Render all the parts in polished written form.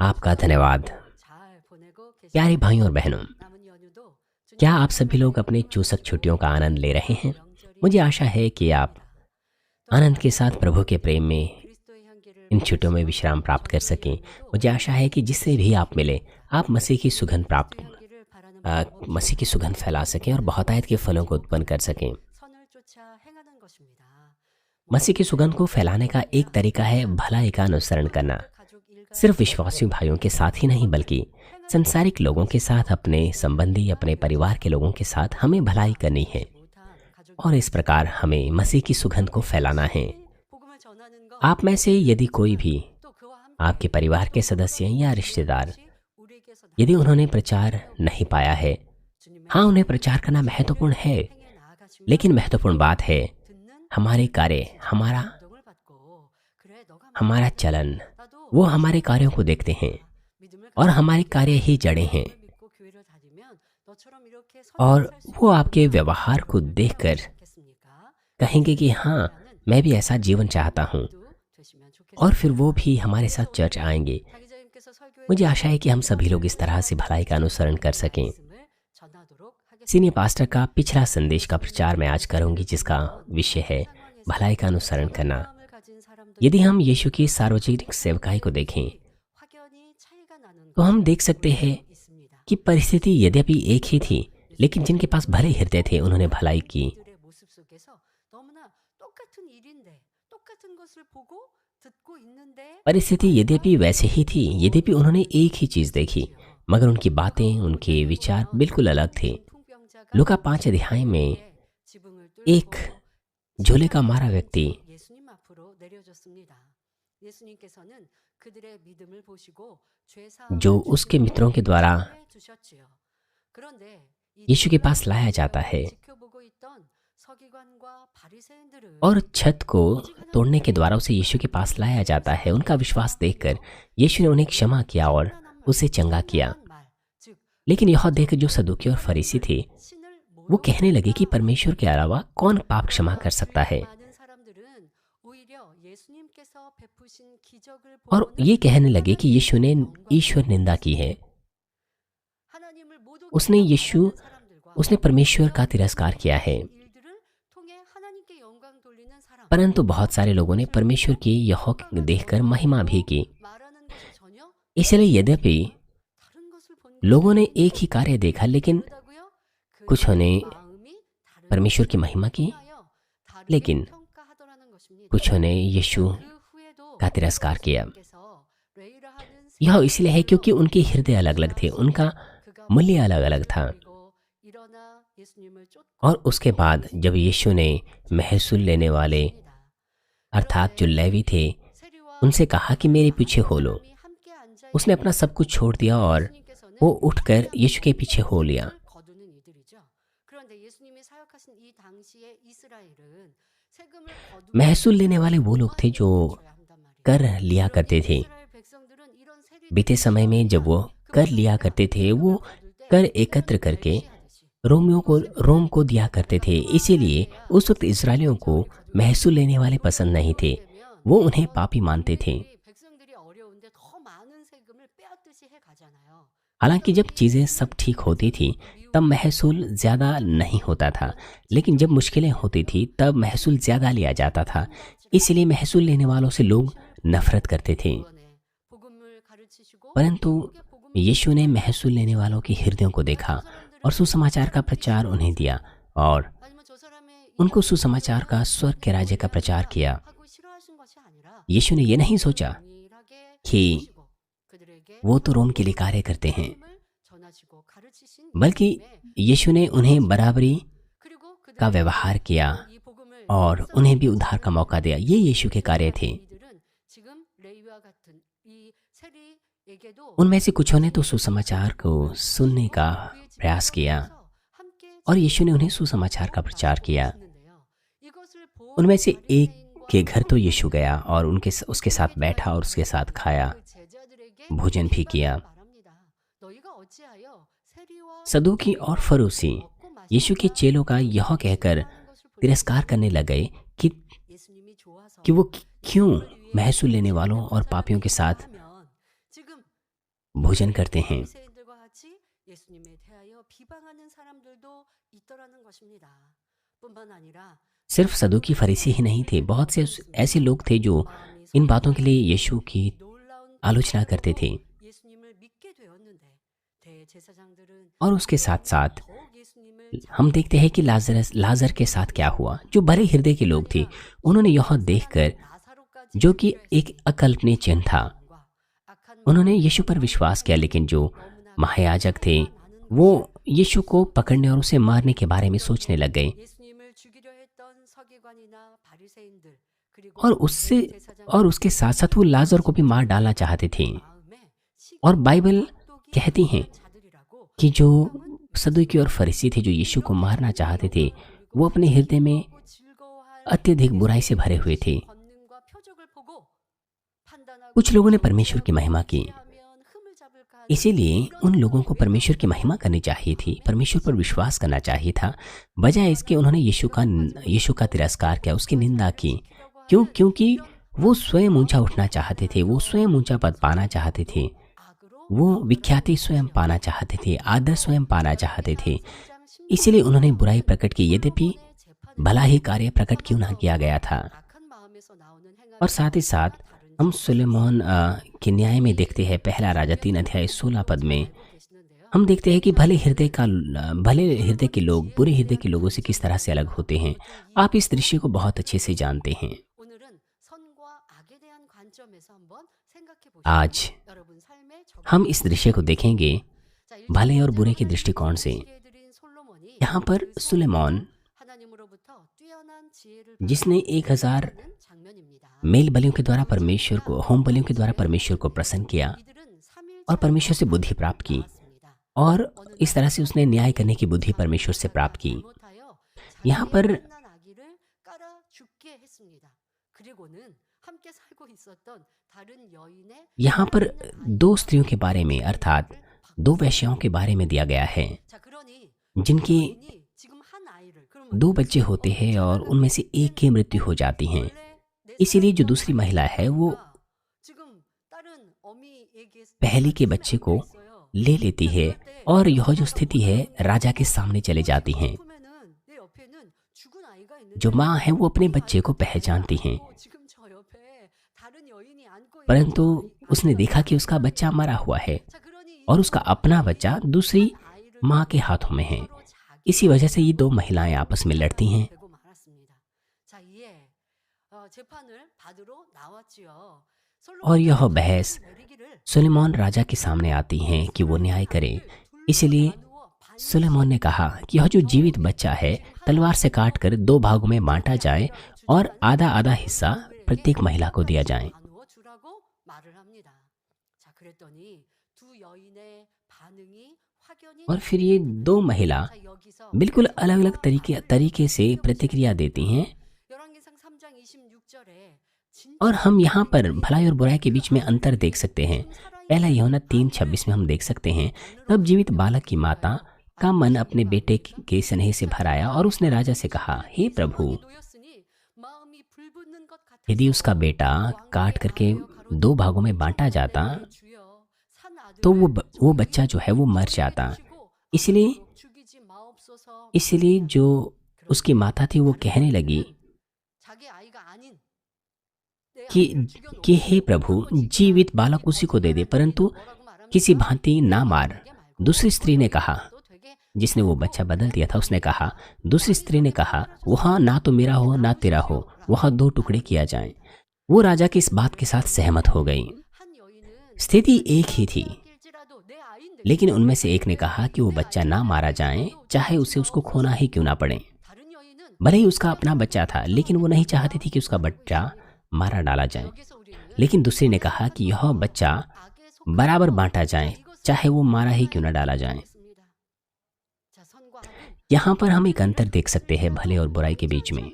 आपका धन्यवाद। प्यारे भाइयों और बहनों, क्या आप सभी लोग अपने चूसक छुट्टियों का आनंद ले रहे हैं? मुझे आशा है कि आप आनंद के साथ प्रभु के प्रेम में इन छुट्टियों में विश्राम प्राप्त कर सकें। मुझे आशा है कि जिससे भी आप मिले, आप मसीह की सुगंध फैला सकें और बहुतायत के फलों को उत्पन्न कर सकें। मसीह की सुगंध को फैलाने का एक तरीका है भलाई का अनुसरण करना। सिर्फ विश्वासी भाइयों के साथ ही नहीं, बल्कि संसारिक लोगों के साथ, अपने संबंधी, अपने परिवार के लोगों के साथ हमें भलाई करनी है और इस प्रकार हमें मसीह की सुगंध को फैलाना है। आप में से यदि कोई भी, आपके परिवार के सदस्य या रिश्तेदार, यदि उन्होंने प्रचार नहीं पाया है, हाँ, उन्हें प्रचार करना महत्वपूर्ण है, लेकिन महत्वपूर्ण बात है हमारे कार्य, हमारा चलन। वो हमारे कार्यों को देखते हैं और हमारे कार्य ही जड़ें हैं, और वो आपके व्यवहार को देखकर कहेंगे कि हाँ, मैं भी ऐसा जीवन चाहता हूँ, और फिर वो भी हमारे साथ चर्च आएंगे। मुझे आशा है कि हम सभी लोग इस तरह से भलाई का अनुसरण कर सकें। सीनियर पास्टर का पिछला संदेश का प्रचार मैं आज करूंगी, जिसका विषय है भलाई का अनुसरण करना। यदि हम यीशु की सार्वजनिक सेवकाई को देखें तो हम देख सकते हैं कि परिस्थिति यद्यपि एक ही थी, लेकिन जिनके पास भले हृदय थे उन्होंने भलाई की। परिस्थिति यद्यपि वैसे ही थी, यद्यपि उन्होंने एक ही चीज देखी, मगर उनकी बातें, उनके विचार बिल्कुल अलग थे। लूका 5 अध्याय में एक झोले का मारा व्यक्ति जो उसके मित्रों के द्वारा यीशु के पास लाया जाता है, और छत को तोड़ने के द्वारा उसे यीशु के पास लाया जाता है। उनका विश्वास देखकर यीशु ने उन्हें क्षमा किया और उसे चंगा किया। लेकिन यह देख जो सदूकी और फरीसी थे, वो कहने लगे कि परमेश्वर के अलावा कौन पाप क्षमा कर सकता है, और ये कहने लगे कि यीशु ने ईश्वर निंदा की है। उसने परमेश्वर का तिरस्कार किया है। परंतु बहुत सारे लोगों ने परमेश्वर की यह देखकर महिमा भी की। इसलिए यद्यपि लोगों ने एक ही कार्य देखा, लेकिन कुछों ने परमेश्वर की महिमा की, लेकिन कुछों ने यीशु का तिरस्कार किया। यह इसलिए है क्योंकि उनके हृदय अलग अलग थे, उनका मूल्य अलग अलग था। और उसके बाद जब यीशु ने महसूल लेने वाले, अर्थात जो लेवी थे, उनसे कहा कि मेरे पीछे हो लो, उसने अपना सब कुछ छोड़ दिया और वो उठकर यीशु के पीछे हो लिया। महसूल लेने वाले वो लोग थे जो कर लिया करते थे। बीते समय में जब वो कर लिया करते थे, वो कर एकत्र करके रोम को दिया करते थे। इसीलिए उस वक्त इस्राएलियों को महसूल लेने वाले पसंद नहीं थे, वो उन्हें पापी मानते थे। हालांकि जब चीज़ें सब ठीक होती थी तब महसूल ज़्यादा नहीं होता था, लेकिन जब मुश्किलें होती थी तब महसूल ज़्यादा लिया जाता था। इसलिए महसूल लेने वालों से लोग नफरत करते थे। परंतु यीशु ने महसूल लेने वालों के हृदयों को देखा और सुसमाचार का प्रचार उन्हें दिया, और उनको सुसमाचार का स्वर्ग के राज्य का प्रचार किया। यीशु ने यह नहीं सोचा कि वो तो रोम के लिए कार्य करते हैं, बल्कि यीशु ने उन्हें बराबरी का व्यवहार किया और उन्हें भी उद्धार का मौका दिया। ये यीशु के कार्य थे। उनमें से कुछों ने तो सुसमाचार को सुनने का प्रयास किया और यीशु ने उन्हें सुसमाचार का प्रचार किया। उनमें से एक के घर तो यीशु गया और उसके साथ बैठा और उसके साथ खाया, भोजन भी किया। सदूकी और फरीसी यीशु के चेलों का यह कहकर तिरस्कार करने लगे कि वो क्यों महसूल लेने वालों और पापियों के साथ भोजन करते हैं। 바리새인들과 같이 예수님에 대하여 비방하는 사람들도 있더라는 것입니다. 뿐만 아니라 सिर्फ सदूकी फरीसी ही नहीं थे, बहुत से ऐसे लोग थे जो 마음이 इन बातों के लिए 성숙하여 यीशु की 놀라운 आलोचना करते थे। 표적으로 예수님을 믿게 되었는데 대제사장들은 और उसके साथ साथ 더욱 예수님을 हम देखते हैं कि लाजर के साथ क्या हुआ। जो भले हृदय के लोग थे, उन्होंने यह देखकर, 나사로까지 जो कि एक अकल्पनीय चिन्ह था, 악한 उन्होंने यीशु पर विश्वास किया। लेकिन जो महायाजक थे, वो यीशु को पकड़ने और उसे मारने के बारे में सोचने लग गए। 예수님을 죽이려 했던 서기관이나 바리새인들 그리고 और उससे और उसके साथ साथ वो लाजर को भी मार डालना चाहते थे। 마음에 और बाइबल 시기와 कहती हैं 자들이라고 कि जो सदूकी और फरीसी थे, जो यीशु को मारना चाहते थे, वो अपने हृदय में अत्यधिक बुराई से भरे हुए थे। कुछ लोगों ने परमेश्वर की महिमा की, इसीलिए उन लोगों को परमेश्वर की महिमा करनी चाहिए थी, परमेश्वर पर विश्वास करना चाहिए था। बजाय इसके उन्होंने यीशु का तिरस्कार किया, उसकी निंदा की। क्यों? क्योंकि वो स्वयं ऊंचा उठना चाहते थे, वो स्वयं ऊंचा पद पाना चाहते थे, वो विख्याति स्वयं पाना चाहते थे, आदर स्वयं पाना चाहते थे। इसीलिए उन्होंने बुराई प्रकट की, यद्यपि भला ही कार्य प्रकट क्यों ना किया गया था। और साथ ही साथ हम सुलेमान के न्याय में देखते हैं, पहला राजा 3 अध्याय 16 पद में हम देखते हैं कि भले हृदय के लोग बुरे हृदय के लोगों से किस तरह से अलग होते हैं। आप इस दृश्य को बहुत अच्छे से जानते हैं। आज हम इस दृश्य को देखेंगे भले और बुरे के दृष्टिकोण से। यहाँ पर सुलेमान, जिसने 1000 मेल बलियों के द्वारा परमेश्वर को, होम बलियों के द्वारा परमेश्वर को प्रसन्न किया और परमेश्वर से बुद्धि प्राप्त की, और इस तरह से उसने न्याय करने की बुद्धि परमेश्वर से प्राप्त की। यहाँ पर दो स्त्रियों के बारे में, अर्थात 2 वेश्याओं के बारे में दिया गया है, जिनके 2 बच्चे होते हैं और उनमें से एक की मृत्यु हो जाती है। इसीलिए जो दूसरी महिला है वो पहली के बच्चे को ले लेती है, और यह जो स्थिति है राजा के सामने चले जाती हैं। जो माँ है वो अपने बच्चे को पहचानती हैं, परंतु उसने देखा कि उसका बच्चा मरा हुआ है और उसका अपना बच्चा दूसरी माँ के हाथों में है। इसी वजह से ये 2 महिलाएं आपस में लड़ती हैं। और यह बहस सुलेमान राजा के सामने आती है कि वो न्याय करे। इसलिए सुलेमान ने कहा कि यह जो जीवित बच्चा है तलवार से काटकर 2 भागों में बांटा जाए और आधा आधा हिस्सा प्रत्येक महिला को दिया जाए। और फिर ये 2 महिला बिल्कुल अलग अलग तरीके से प्रतिक्रिया देती हैं। और हम यहाँ पर भलाई और बुराई के बीच में अंतर देख सकते हैं। पहला यूहन्ना 3:26 में हम देख सकते हैं, तब जीवित बालक की माता का मन अपने बेटे के स्नेह से भर आया और उसने राजा से कहा, हे प्रभु, यदि उसका बेटा काट करके 2 भागों में बांटा जाता तो वो बच्चा जो है वो मर जाता। इसलिए जो उसकी माता थी वो कहने लगी कि हे प्रभु, जीवित बालक उसी को दे दे, परंतु किसी भांति ना मार। दूसरी स्त्री ने कहा, जिसने वो बच्चा बदल दिया था, उसने कहा, दूसरी स्त्री ने कहा, वहाँ ना तो मेरा हो ना तेरा हो, वहाँ 2 टुकड़े किया जाए। वो राजा की इस बात के साथ सहमत हो गई। स्थिति एक ही थी, लेकिन उनमें से एक ने कहा कि वो बच्चा ना मारा जाए, चाहे उसे उसको खोना ही क्यों ना पड़े। भले ही उसका अपना बच्चा था, लेकिन वो नहीं चाहती थी कि उसका बच्चा मारा डाला जाए। लेकिन दूसरी ने कहा कि यह बच्चा बराबर बांटा जाए, चाहे वो मारा ही क्यों ना डाला जाए। यहाँ पर हम एक अंतर देख सकते हैं भले और बुराई के बीच में।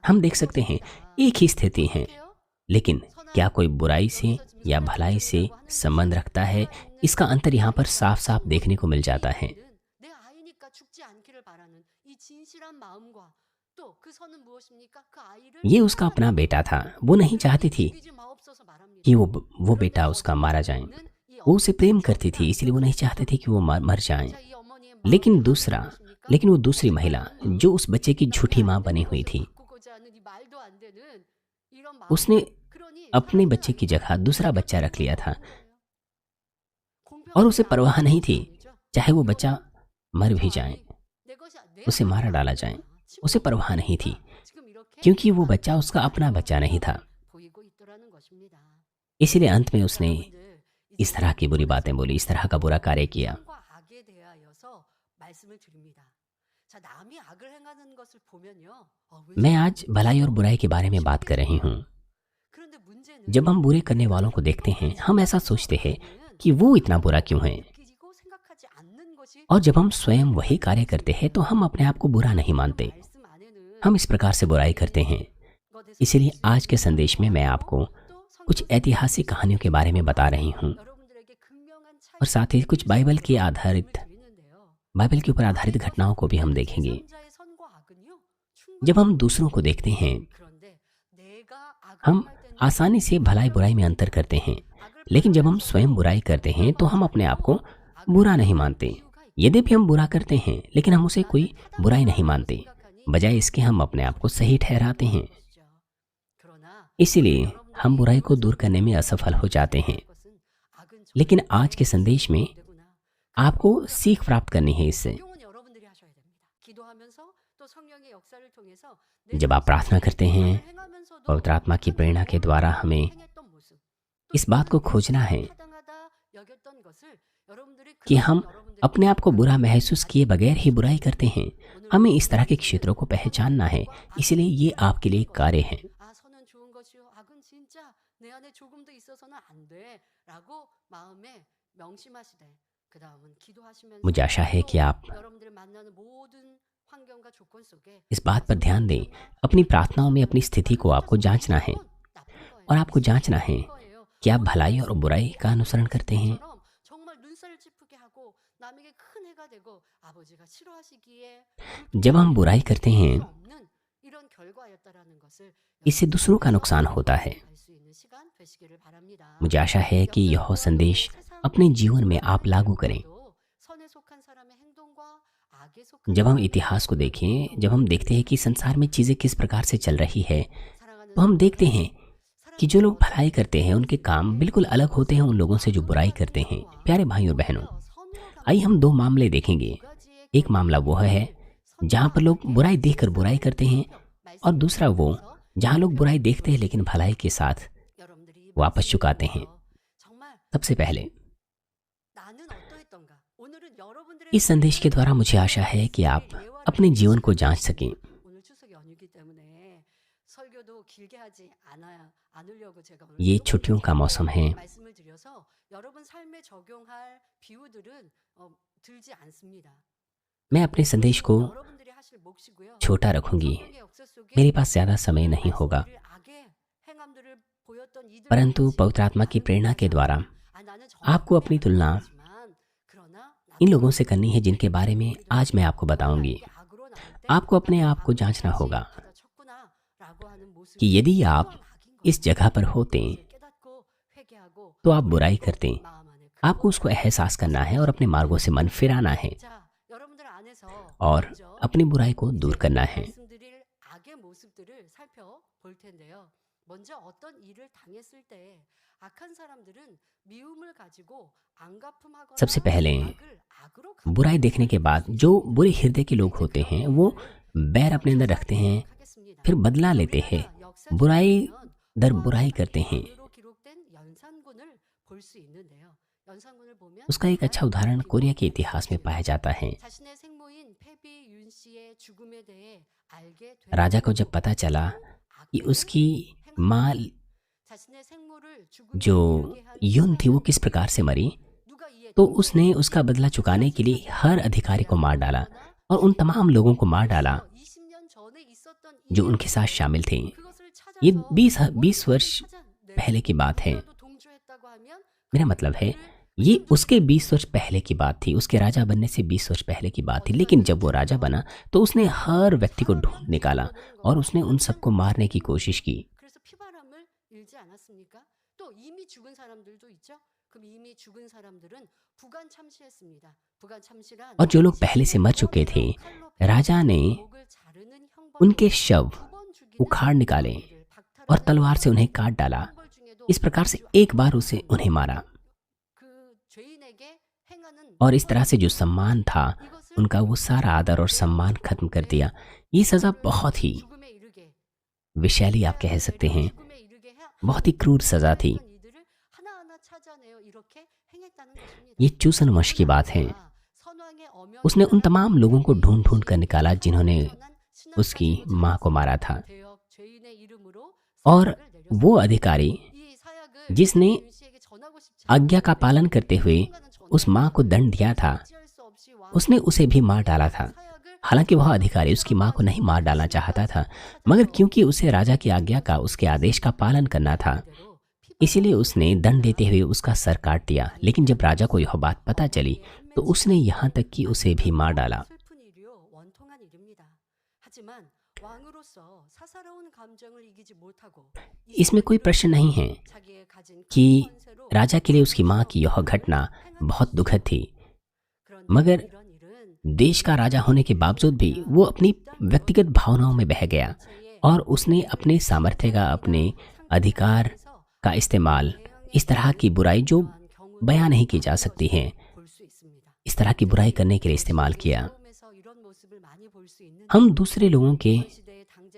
हम देख सकते हैं एक ही स्थिति है, लेकिन क्या कोई बुराई से या भलाई से संबंध रखता है, इसका अंतर यहाँ पर साफ साफ देखने को मिल जाता है। ये उसका अपना बेटा था, वो नहीं चाहती थी कि वो बेटा उसका मारा जाए। वो उसे प्रेम करती थी, इसलिए वो नहीं चाहते थे कि वो मर जाएं। लेकिन लेकिन वो दूसरी महिला जो उस बच्चे की झूठी माँ बनी हुई थी, उसने अपने बच्चे की जगह दूसरा बच्चा रख लिया था और उसे परवाह नहीं थी, चाहे वो बच्चा मर भी जाए, उसे मारा डाला जाए, उसे परवाह नहीं थी, क्योंकि वो बच्चा उसका अपना बच्चा नहीं था। इसीलिए अंत में उसने इस तरह की बुरी बातें बोली, इस तरह का बुरा कार्य किया। मैं आज भलाई और बुराई के बारे में बात कर रही हूँ। जब हम बुरे करने वालों को देखते हैं, हम ऐसा सोचते हैं कि वो इतना बुरा क्यों है, और जब हम स्वयं वही कार्य करते हैं तो हम अपने आप को बुरा नहीं मानते, हम इस प्रकार से बुराई करते हैं। इसीलिए आज के संदेश में मैं आपको कुछ ऐतिहासिक कहानियों के बारे में बता रही हूँ और साथ ही कुछ बाइबल के ऊपर आधारित घटनाओं को भी हम देखेंगे। जब हम दूसरों को देखते हैं, हम आसानी से भलाई बुराई में अंतर करते हैं, लेकिन जब हम स्वयं बुराई करते हैं तो हम अपने आप को बुरा नहीं मानते। यद्यपि हम बुरा करते हैं, लेकिन हम उसे कोई बुराई नहीं मानते, बजाय इसके हम अपने आप को सही ठहराते हैं। इसीलिए हम बुराई को दूर करने में असफल हो जाते हैं। लेकिन आज के संदेश में आपको सीख प्राप्त करनी है इससे। जब आप प्रार्थना करते हैं, पवित्र आत्मा की प्रेरणा के द्वारा हमें इस बात को खोजना है कि हम अपने आप को बुरा महसूस किए बगैर ही बुराई करते हैं। हमें इस तरह के क्षेत्रों को पहचानना है, इसलिए ये आपके लिए एक कार्य है। मुझे आशा है कि आप इस बात पर ध्यान दें। अपनी प्रार्थनाओं में अपनी स्थिति को आपको जांचना है, और आपको जांचना है कि आप भलाई और बुराई का अनुसरण करते हैं। जब हम बुराई करते हैं, इससे दूसरों का नुकसान होता है। मुझे आशा है कि यह संदेश अपने जीवन में आप लागू करें। जब हम इतिहास को देखें, जब हम देखते हैं कि संसार में चीज़ें किस प्रकार से चल रही है, तो हम देखते हैं कि जो लोग भलाई करते हैं उनके काम बिल्कुल अलग होते हैं उन लोगों से जो बुराई करते हैं। प्यारे भाइयों और बहनों, आइए हम दो मामले देखेंगे। एक मामला वो है जहाँ पर लोग बुराई देखकर बुराई करते हैं, और दूसरा वो जहाँ लोग बुराई देखते हैं लेकिन भलाई के साथ वापस चुकाते हैं। सबसे पहले इस संदेश के द्वारा मुझे आशा है कि आप अपने जीवन को जांच सकें। ये छुट्टियों का मौसम है। मैं अपने संदेश को छोटा रखूंगी, मेरे पास ज़्यादा समय नहीं होगा, परंतु पवित्र आत्मा की प्रेरणा के द्वारा आपको अपनी तुलना इन लोगों से करनी है जिनके बारे में आज मैं आपको बताऊंगी। आपको अपने आप को जांचना होगा कि यदि आप इस जगह पर होते तो आप बुराई करते। आपको उसको एहसास करना है और अपने मार्गों से मन फिराना है और अपनी बुराई को दूर करना है। सबसे पहले बुराई देखने के बाद जो बुरे हृदय के लोग होते हैं वो बैर अपने अंदर रखते हैं, फिर बदला लेते हैं, बुराई दर बुराई करते हैं। उसका एक अच्छा उदाहरण कोरिया के इतिहास में पाया जाता है। राजा को जब पता चला कि उसकी माँ जो यून थी वो किस प्रकार से मरी, तो उसने उसका बदला चुकाने के लिए हर अधिकारी को मार डाला और उन तमाम लोगों को मार डाला जो उनके साथ शामिल थे। ये 20 वर्ष पहले की बात है। मेरा मतलब है ये उसके 20 वर्ष पहले की बात थी, उसके राजा बनने से 20 वर्ष पहले की बात थी। लेकिन जब वो राजा बना तो उसने हर व्यक्ति को ढूंढ निकाला और उसने उन सबको मारने की कोशिश की। और जो लोग पहले से मर चुके थे, राजा ने उनके शव उखाड़ निकाले और तलवार से उन्हें काट डाला। इस प्रकार से एक बार उसे उन्हें मारा और इस तरह से जो सम्मान था उनका, वो सारा आदर और सम्मान खत्म कर दिया। ये सज़ा बहुत ही विषैली, आप कह सकते हैं, बहुत ही क्रूर सज़ा थी। ये चूसनवश की बात है। उसने उन तमाम लोगों को ढूंढ ढूंढ कर निकाला जिन्होंने उसकी माँ को मारा था, और वो अधिकारी जिसने आज्ञा का पालन करते हुए उस माँ को दंड दिया था, उसने उसे भी मार डाला था। हालांकि वह अधिकारी उसकी माँ को नहीं मार डालना चाहता था, मगर क्योंकि उसे राजा की आज्ञा का, उसके आदेश का पालन करना था, इसीलिए उसने दंड देते हुए उसका सर काट दिया। लेकिन जब राजा को यह बात पता चली तो उसने यहाँ तक कि उसे भी मार डाला। इसमें कोई प्रश्न नहीं है कि राजा के लिए उसकी माँ की यह घटना बहुत दुखद थी, मगर देश का राजा होने के बावजूद भी वो अपनी व्यक्तिगत भावनाओं में बह गया और उसने अपने सामर्थ्य का, अपने अधिकार का इस्तेमाल इस तरह की बुराई जो बयां नहीं की जा सकती है, इस तरह की बुराई करने के लिए इस्तेमाल किया। हम दूसरे लोगों के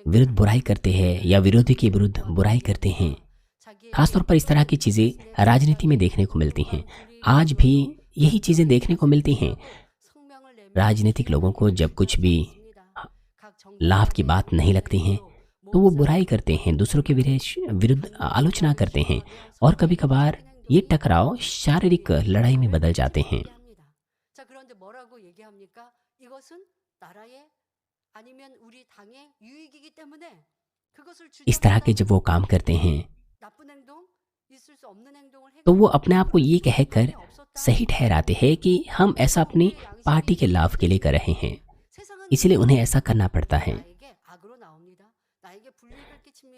विरुद्ध बुराई करते हैं या विरोधी के विरुद्ध बुराई करते हैं। खासतौर पर इस तरह की चीज़ें राजनीति में देखने को मिलती हैं। आज भी यही चीज़ें देखने को मिलती हैं। राजनीतिक लोगों को जब कुछ भी लाभ की बात नहीं लगती हैं तो वो बुराई करते हैं, दूसरों के विरुद्ध आलोचना करते हैं, और कभी कभार ये टकराव शारीरिक लड़ाई में बदल जाते हैं। इस तरह के जब वो काम करते हैं तो वो अपने आप को ये कहकर सही ठहराते हैं कि हम ऐसा अपनी पार्टी के लाभ के लिए कर रहे हैं, इसलिए उन्हें ऐसा करना पड़ता है।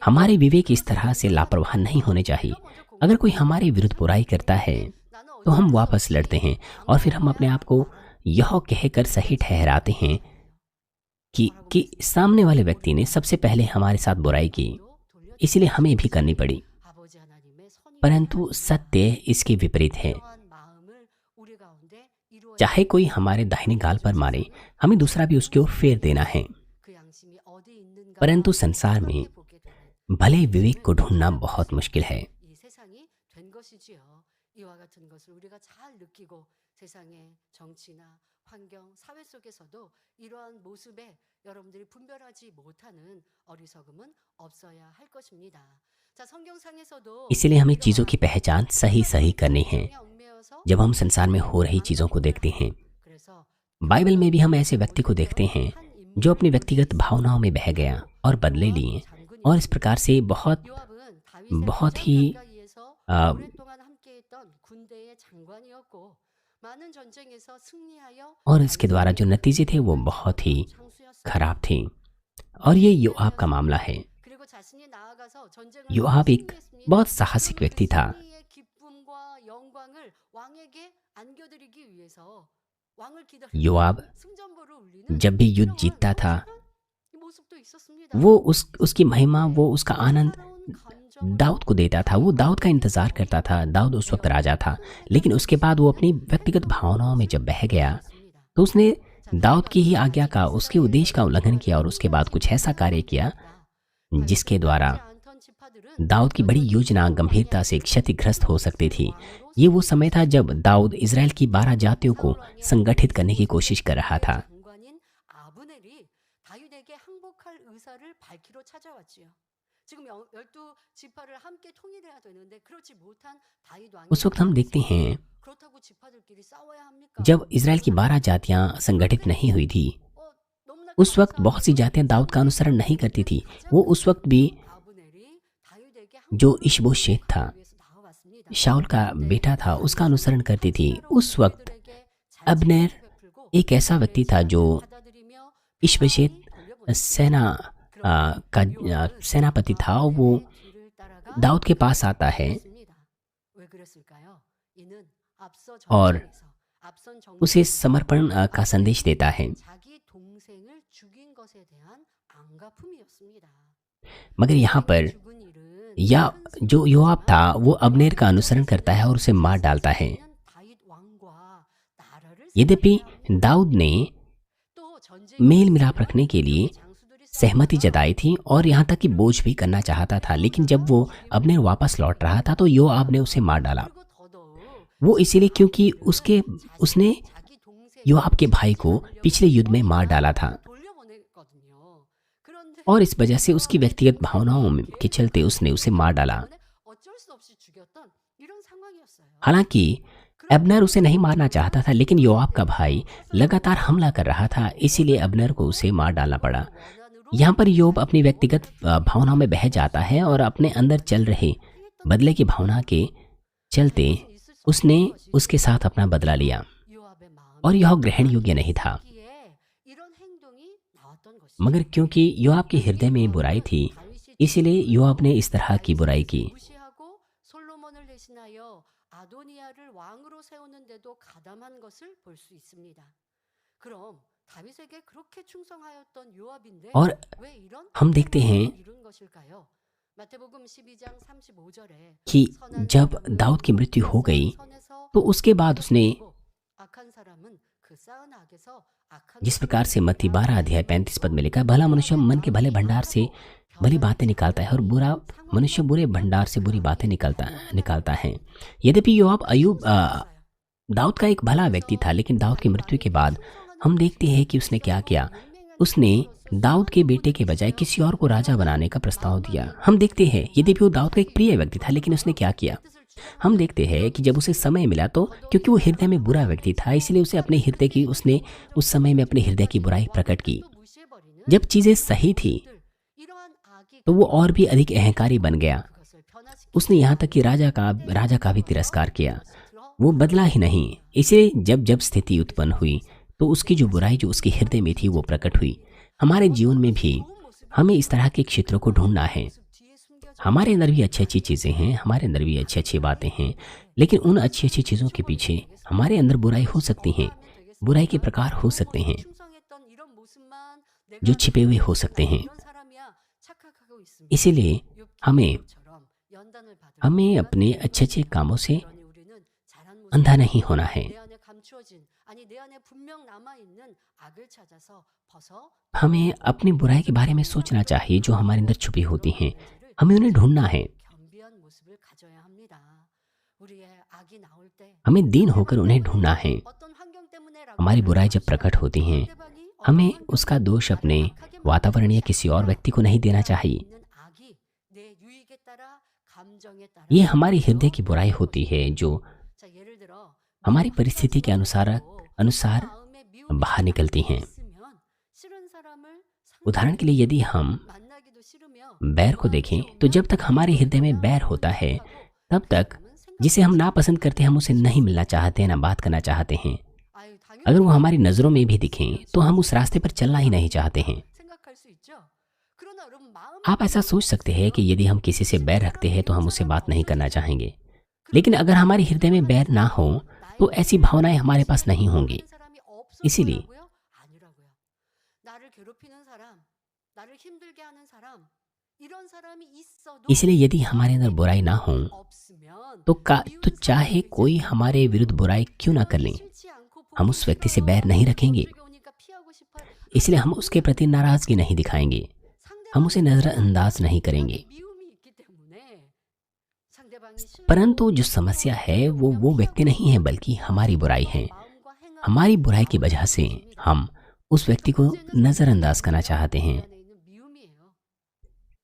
हमारे विवेक इस तरह से लापरवाह नहीं होने चाहिए। अगर कोई हमारे विरुद्ध बुराई करता है तो हम वापस लड़ते हैं और फिर हम अपने आप को यह कहकर सही ठहराते हैं कि सामने वाले व्यक्ति ने सबसे पहले हमारे साथ बुराई की, इसलिए हमें भी करनी पड़ी। परंतु सत्य इसके विपरीत है। चाहे कोई हमारे दाहिने गाल पर मारे, हमें दूसरा भी उसकी ओर फेर देना है। परंतु संसार में भले विवेक को ढूंढना बहुत मुश्किल है। इसलिए हमें चीज़ों की पहचान सही सही करनी है जब हम संसार में हो रही चीज़ों को देखते हैं। बाइबल में भी हम ऐसे व्यक्ति को देखते हैं जो अपनी व्यक्तिगत भावनाओं में बह गया और बदले लिए, और इस प्रकार से बहुत ही और इसके द्वारा जो नतीजे थे वो बहुत ही खराब थे। और ये योआब का मामला है। योआब एक बहुत साहसिक व्यक्ति था। योआब जब भी युद्ध जीतता था, वो उसकी महिमा, वो उसका आनंद दाऊद को देता था। वो दाऊद का इंतजार करता था। दाऊद उस वक्त राजा था, लेकिन उसके बाद वो अपनी व्यक्तिगत भावनाओं में जब बह गया तो उसने दाऊद की ही आज्ञा का, उसके उद्देश्य का उल्लंघन किया और उसके बाद कुछ ऐसा कार्य किया जिसके द्वारा दाऊद की बड़ी योजना गंभीरता से क्षतिग्रस्त हो सकती थी। ये वो समय था जब दाऊद इजराइल की 12 जातियों को संगठित करने की कोशिश कर रहा था। उस वक्त हम देखते हैं जब इजराइल की 12 जातियां संगठित नहीं हुई थी, उस वक्त बहुत सी जातियां दाऊद का अनुसरण नहीं करती थी। वो उस वक्त भी जो इशबोशेत था, शाऊल का बेटा था, उसका अनुसरण करती थी। उस वक्त अब्नेर एक ऐसा व्यक्ति था जो इशबोशेत का सेनापति था। वो दाऊद के पास आता है 이는 앞서 और 전쟁에서 앞선 उसे 정치에서 समर्पण का संदेश देता है। 자기 동생을 죽인 것에 대한 안가품이었습니다. मगर यहाँ 동생이 पर 죽은 일은 या 큰 जो योआब था 승리였지만 वो अब्नेर का अनुसरण करता है और उसे मार डालता है। 이스라엘은 다윗 왕과 나라를 यद्यपि 생각해야 합니다. दाऊद ने 또 전쟁이 मेल मिलाप 있으면 रखने के लिए 이렇게 장수들이 सहमति 싸우다가 जताई थी और यहाँ तक कि बोझ भी करना चाहता था, लेकिन जब वो अब्नेर वापस लौट रहा था तो योआब ने उसे मार डाला। 그리고 더더욱 वो इसीलिए क्योंकि उसने 자기 동생을 योआब के भाई को 지지하려고 पिछले युद्ध में मार डाला था 돌려보냈거든요. 그런데 और इस वजह से उसकी व्यक्तिगत भावनाओं के चलते उसने उसे मार डाला। 때문에 어쩔 수 없이 죽였던 이런 상황이었어요. हालांकि अब्नेर उसे नहीं मारना चाहता था, लेकिन योआब का भाई लगातार हमला कर रहा था, इसीलिए अब्नेर को उसे मार डालना पड़ा। यहाँ पर योब अपनी व्यक्तिगत भावनाओं में बह जाता है और अपने अंदर चल रहे बदले की भावना के चलते उसने उसके साथ अपना बदला लिया और यह ग्रहण योग्य नहीं था। मगर क्योंकि योआब के हृदय में बुराई थी, इसीलिए योआब ने इस तरह की बुराई की। 무시하고 솔로몬을 대신하여 아도니아를 왕으로 세우는데도 가담한 것을 볼 수 있습니다. 그럼 다윗에게 그렇게 충성하였던 요압인데 और 왜 이런 हम देखते हैं 이룬 것일까요? 마태복음 12장 35절에 कि जब दाऊद की मृत्यु हो गई तो उसके बाद उसने 악한 사람은 그 쌓은 악에서 악한 जिस प्रकार से मत्ती 12 अध्याय 35 पद में लिखा, भला मनुष्य मन के भले भंडार से भली बातें निकालता है और बुरा मनुष्य बुरे भंडार से बुरी बातें निकालता है। यद्यपि योआब दाऊद का एक भला व्यक्ति था, लेकिन दाऊद की मृत्यु के बाद हम देखते हैं कि उसने क्या किया। उसने दाऊद के बेटे के बजाय किसी और को राजा बनाने का प्रस्ताव दिया। हम देखते हैं यद्यपि वो दाऊद का एक प्रिय व्यक्ति था, लेकिन उसने क्या किया। हम देखते हैं कि जब उसे समय मिला तो क्योंकि वो हृदय में बुरा व्यक्ति था, इसलिए उसने उस समय में अपने हृदय की बुराई प्रकट की। जब चीजें सही थी तो वो और भी अधिक अहंकारी बन गया। उसने यहाँ तक कि राजा का भी तिरस्कार किया। वो बदला ही नहीं। इसे जब स्थिति उत्पन्न हुई तो उसकी जो बुराई जो उसके हृदय में थी वो प्रकट हुई। हमारे जीवन में भी हमें इस तरह के क्षेत्रों को ढूंढना है। हमारे अंदर भी अच्छी अच्छी चीज़ें हैं, हमारे अंदर भी अच्छी अच्छी बातें हैं, लेकिन उन अच्छी अच्छी चीज़ों के पीछे हमारे अंदर बुराई हो सकती है। बुराई के प्रकार हो सकते हैं जो छिपे हुए हो सकते हैं। इसीलिए हमें अपने अच्छे अच्छे कामों से अंधा नहीं होना है। हमें अपनी बुराई के बारे में सोचना चाहिए जो हमारे अंदर छुपी होती हैं। हमें उन्हें ढूंढना है। हमें दीन होकर उन्हें ढूंढना है। हमारी बुराई जब प्रकट होती हैं, हमें उसका दोष अपने वातावरण या किसी और व्यक्ति को नहीं देना चाहिए। ये हमारी हृदय की बुराई होती है जो हमारी परिस्थिति के अनुसार बाहर निकलती हैं। उदाहरण के लिए यदि हम बैर को देखें तो जब तक हमारे हृदय में बैर होता है तब तक जिसे हम नापसंद करते हैं हम उसे नहीं मिलना चाहते हैं, ना बात करना चाहते हैं। अगर वो हमारी नज़रों में भी दिखें तो हम उस रास्ते पर चलना ही नहीं चाहते हैं। आप ऐसा सोच सकते हैं कि यदि हम किसी से बैर रखते हैं तो हम उससे बात नहीं करना चाहेंगे, लेकिन अगर हमारे हृदय में बैर ना हो तो ऐसी भावनाएं हमारे पास नहीं होंगी। इसलिए यदि हमारे अंदर बुराई ना हो तो चाहे कोई हमारे विरुद्ध बुराई क्यों ना कर लें, हम उस व्यक्ति से बैर नहीं रखेंगे। इसलिए हम उसके प्रति नाराजगी नहीं दिखाएंगे, हम उसे नजरअंदाज नहीं करेंगे। परंतु जो समस्या है वो व्यक्ति नहीं है, बल्कि हमारी बुराई है। हमारी बुराई की वजह से हम उस व्यक्ति को नजरअंदाज करना चाहते हैं।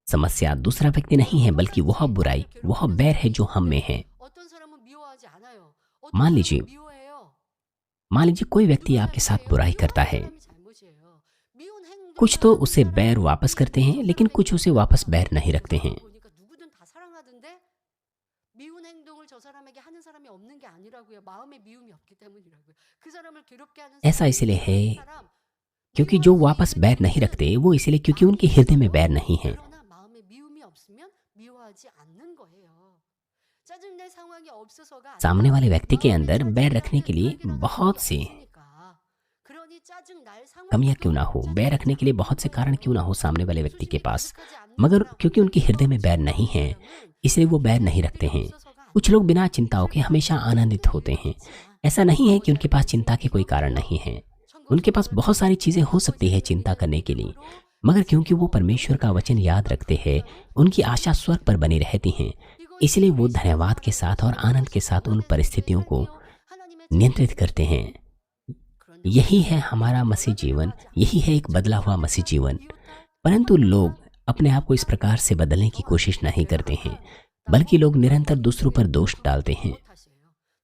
समस्या दूसरा व्यक्ति नहीं है, बल्कि वह बुराई, वह बैर है जो हम में है। मान लीजिए कोई व्यक्ति आपके साथ बुराई करता है। कुछ तो उसे बैर वापस करते हैं, लेकिन कुछ उसे वापस बैर नहीं रखते हैं। ऐसा इसलिए है क्योंकि जो वापस बैर नहीं रखते वो इसलिए क्योंकि उनके हृदय में बैर नहीं है। 짜증낼 상황이 없어서가 सामने 아니라 वाले व्यक्ति के 마음에 अंदर बैर 짜증이 रखने के 나는 लिए 관계라는 बहुत 것이 से 없으니까. 그러니 짜증 날 कमियां 상황도 क्यों ना हो, बैर रखने के लिए बहुत से कारण क्यों ना हो सामने वाले व्यक्ति के 수심이 पास, 가득하지 않는 मगर 사람, क्योंकि उनके हृदय में बैर नहीं है 사람은 इसलिए वो बैर नहीं 그럴 रखते 일이 हैं। 없어서가 कुछ लोग बिना 아니라 चिंताओं के 슬퍼하지 हमेशा 않는 आनंदित 그런 होते 일이 हैं। 있지만 ऐसा नहीं है कि 아버지 उनके पास चिंता की कोई कारण 말씀처럼 नहीं है, 천국 उनके पास 소망을 बहुत सारी चीजें हो सकती है 아버지의 चिंता 의를 करने के लिए, 믿음으로 मगर क्योंकि वो 가지고 परमेश्वर का वचन याद रखते हैं उनकी आशा स्वर्ग पर बनी रहती हैं। 이것이 इसलिए वो 우리 धन्यवाद के साथ और आनंद के साथ उन परिस्थितियों को 하나님의 नियंत्रित करते हैं। 그런데 यही 우리는 है हमारा मसीह 변화되려고 जीवन, 하지 यही है 않고 एक बदला हुआ मसीह 자기를 जीवन। 비웃할 परंतु 사람들과 लोग अपने आप को इस प्रकार से बदलने की कोशिश नहीं करते हैं, बल्कि लोग निरंतर दूसरों पर दोष डालते हैं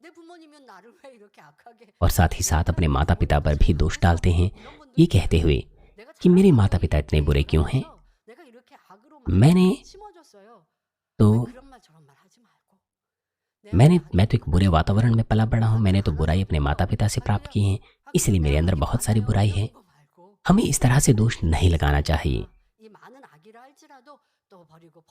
내 부모님은 나를 왜 이렇게 악하게 और साथ ही साथ अपने माता पिता पर भी दोष डालते हैं, 이런 분들이 ये कहते हुए 내가 कि मेरे 잘하는 माता 게 पिता इतने बुरे क्यों हैं। 내가 이렇게 악으로 मैंने 심어줬어요. तो 왜 그런 말 저런 말 하지 말고. 내 मैं 안에 तो एक बुरे वातावरण में पला बड़ा हूँ, मैंने तो बुराई अपने माता पिता से प्राप्त की है, इसलिए मेरे अंदर बहुत सारी बुराई है। 이거 말고 हमें इस तरह से दोष नहीं लगाना चाहिए। 이 많은 악이라 할지라도 또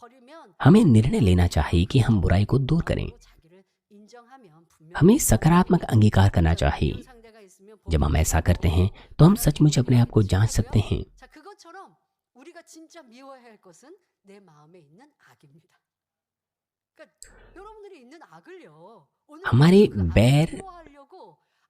버리면 हमें निर्णय लेना चाहिए कि हम बुराई को दूर करें। 자기를 인정하면 분명히 हमें सकारात्मक अंगीकार करना चाहिए। 미운 상대가 있으면 जब हम ऐसा करते हैं तो हम सचमुच अपने आप को जांच सकते हैं। 자, 그것처럼 우리가 진짜 미워해야 할 것은 내 마음에 있는 악입니다. 그러니까 여러분들이 있는 악을요. 오늘 हमारे 그 악을 बैर 미워하려고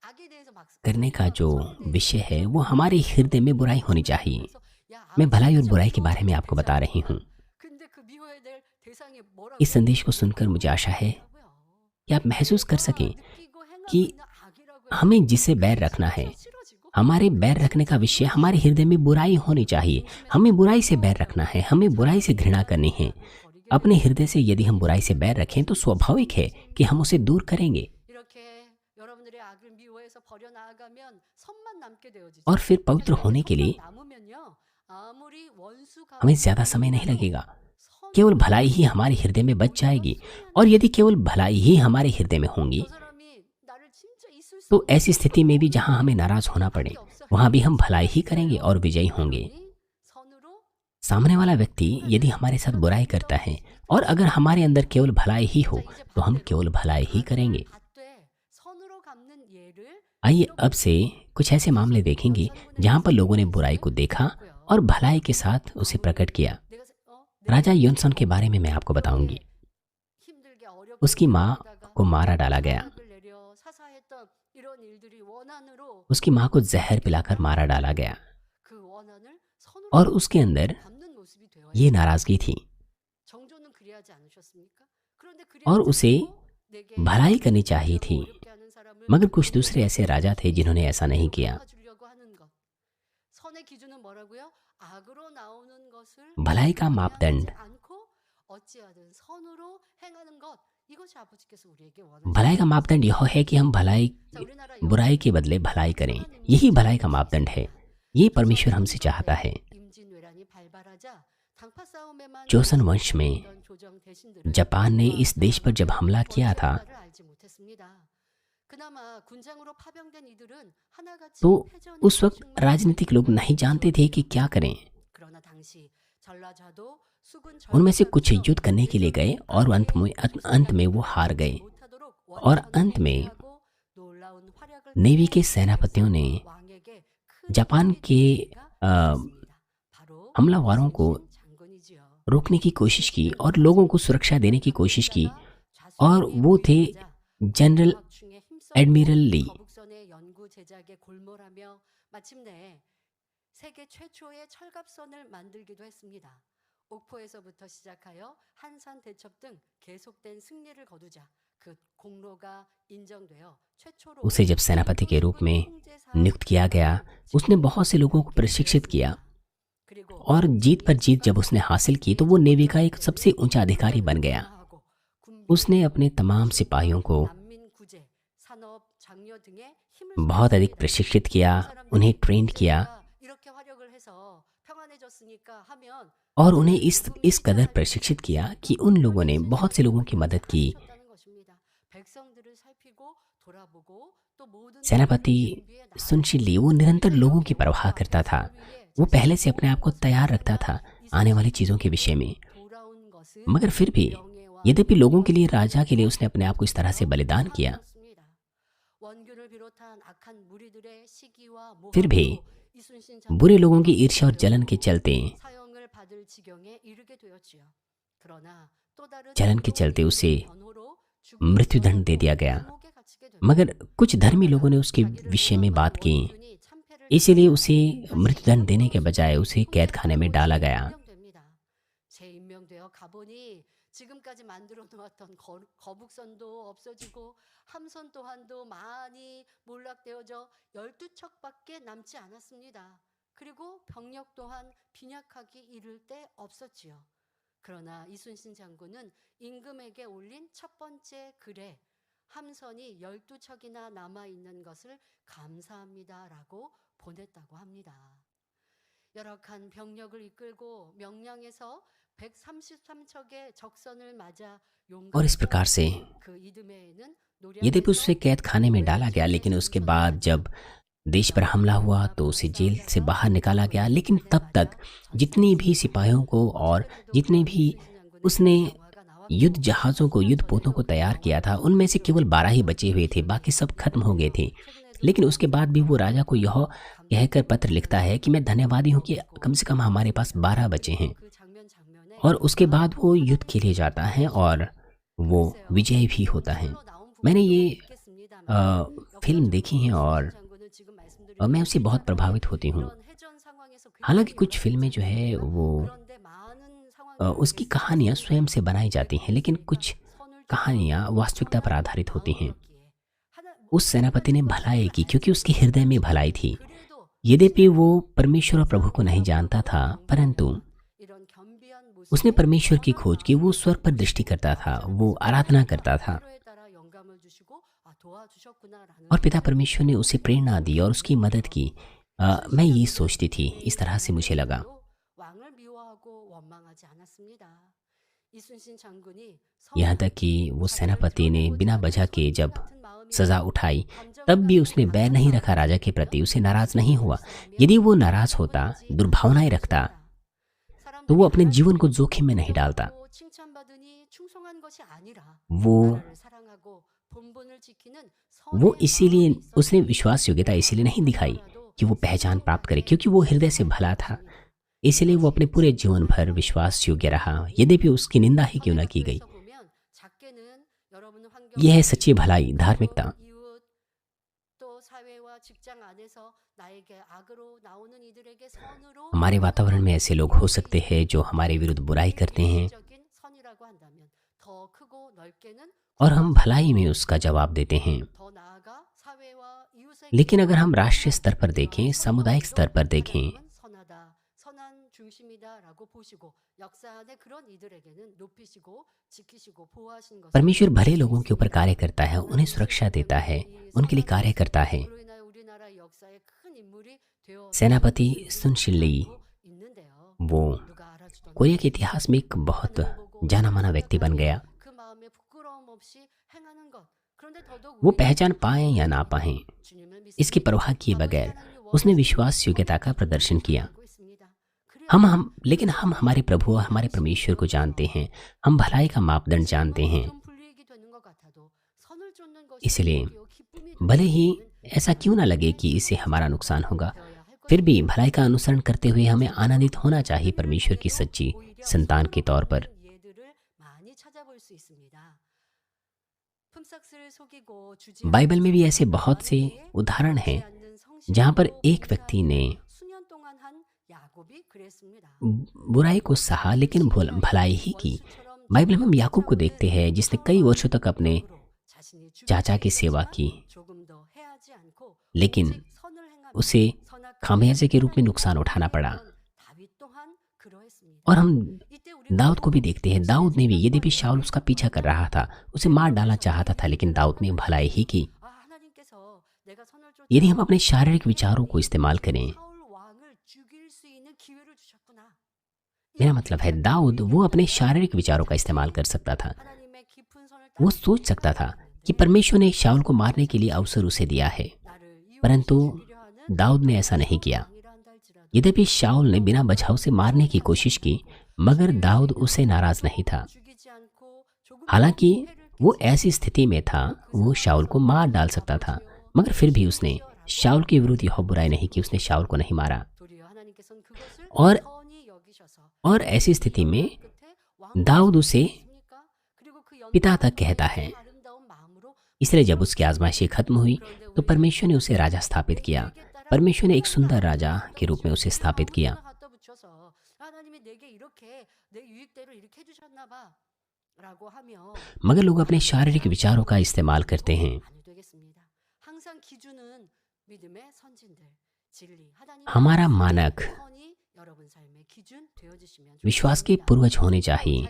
악에 대해서 막 करने का जो विषय है वो हमारे हृदय में बुराई होनी चाहिए। 그래서 야, मैं 악을 भलाई और 진짜 बुराई के बारे में 미워해야 आपको बता 되지 रही 않을까? हूँ। 근데 그 미워해야 될 대상이 뭐라고요? इस संदेश को सुनकर मुझे आशा है 뭐라고요? कि आप महसूस कर सकें 느끼고 행하고 कि 있는 악이라고요. हमें जिससे बैर रखना है, 싫어지고 हमारे बैर रखने का विषय हमारे हृदय में बुराई होनी चाहिए। हमें बुराई से बैर रखना है, हमें बुराई से घृणा करनी है। अपने हृदय से यदि हम बुराई से बैर रखें तो स्वाभाविक है कि हम उसे दूर करेंगे 이렇게 여러분들의 악을 미워해서 버려 나아가면 선만 남게 되어지죠. और फिर पवित्र होने के लिए 남으면요. 아무리 원수 हमें ज्यादा समय नहीं लगेगा। केवल भलाई ही हमारे हृदय में बच जाएगी, और यदि केवल भलाई ही हमारे हृदय में होंगी तो ऐसी स्थिति में भी जहां हमें नाराज होना पड़े वहां भी हम भलाई ही करेंगे और विजयी होंगे। सामने वाला व्यक्ति यदि हमारे साथ बुराई करता है और अगर हमारे अंदर केवल भलाई ही हो तो हम केवल भलाई ही करेंगे। आइए अब से कुछ ऐसे मामले देखेंगे जहां पर लोगों ने बुराई को देखा और भलाई के साथ उसे प्रकट किया। राजा योनसन के बारे में मैं आपको बताऊंगी। उसकी माँ को मारा डाला गया, उसकी माँ को जहर पिलाकर मारा डाला गया और उसके अंदर ये नाराजगी थी और उसे भलाई करनी चाहिए थी, मगर कुछ दूसरे ऐसे राजा थे जिन्होंने ऐसा नहीं किया। भलाई का मापदंड, भलाई का मापदंड यह है कि हम बुराई के बदले भलाई करें। यही भलाई का मापदंड है, ये परमेश्वर हमसे चाहता है। जोसन वंश में जापान ने इस देश पर जब हमला किया था तो उस वक्त राजनीतिक लोग नहीं जानते थे कि क्या करें। उनमें से कुछ युद्ध करने के लिए गए और अंत में वो हार गए और अंत में नेवी के सेनापतियों ने जापान के हमलावरों को रोकने की कोशिश की और लोगों को सुरक्षा देने की कोशिश की, और वो थे जनरल एडमिरल ली। 옥포에서부터 시작하여 한산 대첩 등 계속된 승리를 거두자 그 공로가 인정되어 최초로 उसे जब सेनापति के रूप में नियुक्त किया गया, उसने बहुत से लोगों को प्रशिक्षित किया और जीत पर जीत जब उसने हासिल की तो वो नेवी का एक सबसे ऊंचा अधिकारी बन गया। उसने अपने तमाम सिपाहियों को बहुत अधिक प्रशिक्षित किया, उन्हें ट्रेन किया और उन्हें इस कदर प्रशिक्षित किया कि उन लोगों ने बहुत से लोगों की मदद की। सेनापति सुनशिली वो निरंतर लोगों की परवाह करता था। वो पहले से अपने आप को तैयार रखता था आने वाली चीजों के विषय में, मगर फिर भी यद्यपि लोगों के लिए, राजा के लिए उसने अपने आप को इस तरह से बलिदान किया, फिर भी बुरे लोगों की ईर्ष्या और जलन के चलते उसे मृत्युदंड दे दिया गया। मगर कुछ धर्मी लोगों ने उसके विषय में बात की, इसीलिए उसे मृत्युदंड देने के बजाय उसे कैद खाने में डाला गया। 재임명되어 가보니 지금까지 만들어 놓았던 거북선도 없어지고 함선 또한도 많이 몰락되어져 12척밖에 남지 않았습니다. 그리고 병력 또한 빈약하기 이를 데 없었지요. 그러나 이순신 장군은 임금에게 올린 첫 번째 글에 함선이 12척이나 남아 있는 것을 감사합니다라고 보냈다고 합니다. 열악한 병력을 이끌고 명량에서 133척의 적선을 맞아 और इस प्रकार से 그 이듬해에는 यद्यपि उसे कैद खाने में डाला गया, लेकिन उसके बाद जब देश पर हमला हुआ तो उसे जेल से बाहर निकाला गया। लेकिन तब तक जितनी भी सिपाहियों को और जितने भी उसने युद्ध जहाज़ों को, युद्ध पोतों को तैयार किया था, उनमें से केवल 12 ही बचे हुए थे, बाकी सब खत्म हो गए थे। लेकिन उसके बाद भी वो राजा को यह कहकर पत्र लिखता है कि मैं धन्यवादी हूँ कि कम से कम हमारे पास 12 बचे हैं। और उसके बाद वो युद्ध के लिए जाता है और वो विजय भी होता है। मैंने ये फिल्म देखी है और मैं उससे बहुत प्रभावित होती हूँ। हालांकि कुछ फिल्में जो है वो उसकी कहानियाँ स्वयं से बनाई जाती हैं, लेकिन कुछ कहानियाँ वास्तविकता पर आधारित होती हैं। उस सेनापति ने भलाई की क्योंकि उसके हृदय में भलाई थी। यद्यपि वो परमेश्वर और प्रभु को नहीं जानता था, परंतु उसने परमेश्वर की खोज की। वो स्वर्ग पर दृष्टि करता था, वो आराधना करता था और पिता परमेश्वर ने उसे प्रेरणा दी और उसकी मदद की। मैं ये सोचती थी, इस तरह से मुझे लगा। यहाँ तक कि वो सेनापति ने बिना वजह के जब सजा उठाई, तब भी उसने बैर नहीं रखा राजा के प्रति, उसे नाराज नहीं हुआ। यदि वो नाराज होता, दुर्भावनाएं रखता, तो वो अपने जीवन को जोखिम में नहीं डालता। वो इसीलिए उसने विश्वास योग्यता इसीलिए नहीं दिखाई कि वो पहचान प्राप्त करे, क्योंकि वो हृदय से भला था। इसलिए वो अपने पूरे जीवन भर विश्वास योग्य रहा, यद्यपि उसकी निंदा ही क्यों न की गई। यह है सच्ची भलाई, धार्मिकता। हमारे वातावरण में ऐसे लोग हो सकते हैं जो हमारे विरुद्ध बुराई करते हैं और हम भलाई में उसका जवाब देते हैं। लेकिन अगर हम राष्ट्रीय स्तर पर देखें, सामुदायिक स्तर पर देखें, परमेश्वर भले लोगों के ऊपर कार्य करता है, उन्हें सुरक्षा देता है, उनके लिए कार्य करता है। सेनापति सुनशिल्ली वो कोरिया के इतिहास में एक बहुत जाना माना व्यक्ति बन गया। वो पहचान पाए या ना पाए, इसकी परवाह किए बगैर उसने विश्वास योग्यता का प्रदर्शन किया। लेकिन हम हमारे प्रभु और हमारे परमेश्वर को जानते हैं, हम भलाई का मापदंड जानते हैं। इसलिए भले ही ऐसा क्यों ना लगे कि इससे हमारा नुकसान होगा, फिर भी भलाई का अनुसरण करते हुए हमें आनंदित होना चाहिए परमेश्वर की सच्ची संतान के तौर पर। बाइबल में भी ऐसे बहुत से उदाहरण हैं जहां पर एक व्यक्ति ने बुराई को सहा लेकिन भलाई ही की। बाइबल में हम याकूब को देखते हैं जिसने कई वर्षों तक अपने चाचा की सेवा की, लेकिन उसे खामियाजे के रूप में नुकसान उठाना पड़ा। और हम दाऊद को भी देखते हैं। दाऊद ने भी, यद्यपि शाऊल उसका पीछा कर रहा था, उसे मार डालना चाहता था, लेकिन दाऊद ने भलाई ही की। यदि हम अपने शारीरिक विचारों को इस्तेमाल करें, मेरा मतलब है दाऊद वो अपने शारीरिक विचारों का इस्तेमाल कर सकता था। वो सोच सकता था कि परमेश्वर ने शाऊल को मारने के लिए अवसर उसे दिया है, परंतु दाऊद ने ऐसा नहीं किया। यद्यपि शाऊल ने बिना वजह उसे मारने की कोशिश की, मगर दाऊद उससे नाराज नहीं था। हालांकि वो ऐसी स्थिति में था, वो शाऊल को मार डाल सकता था, मगर फिर भी उसने शाऊल के विरुद्ध यह बुराई नहीं की, उसने शाऊल को नहीं मारा। और और ऐसी स्थिति में दाऊद उसे पिता तक कहता है। इसलिए जब उसकी आजमाइशी खत्म हुई तो परमेश्वर ने उसे राजा स्थापित किया। परमेश्वर ने एक सुंदर राजा के रूप में उसे स्थापित किया। मगर लोग अपने शारीरिक विचारों का इस्तेमाल करते हैं। हमारा मानक विश्वास के पूर्वज होने चाहिए।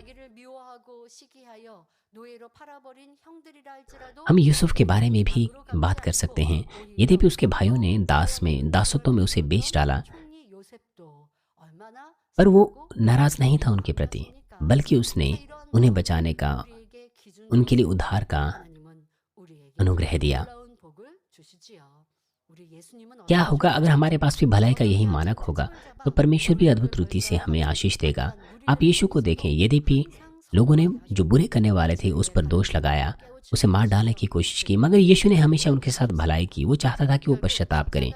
हम यूसुफ के बारे में भी बात कर सकते हैं। यद्यपि उसके भाइयों ने दासत्व में उसे बेच डाला, पर वो नाराज नहीं था उनके प्रति, बल्कि उसने उन्हें बचाने का, उनके लिए उद्धार का अनुग्रह दिया। क्या होगा अगर हमारे पास भी भलाई का यही मानक होगा, तो परमेश्वर भी अद्भुत रीति से हमें आशीष देगा। आप यीशु को देखें, यद्यपि लोगों ने जो बुरे करने वाले थे उस पर दोष लगाया, उसे मार डालने की कोशिश की, मगर यीशु ने हमेशा उनके साथ भलाई की। वो चाहता था कि वो पश्चाताप करें,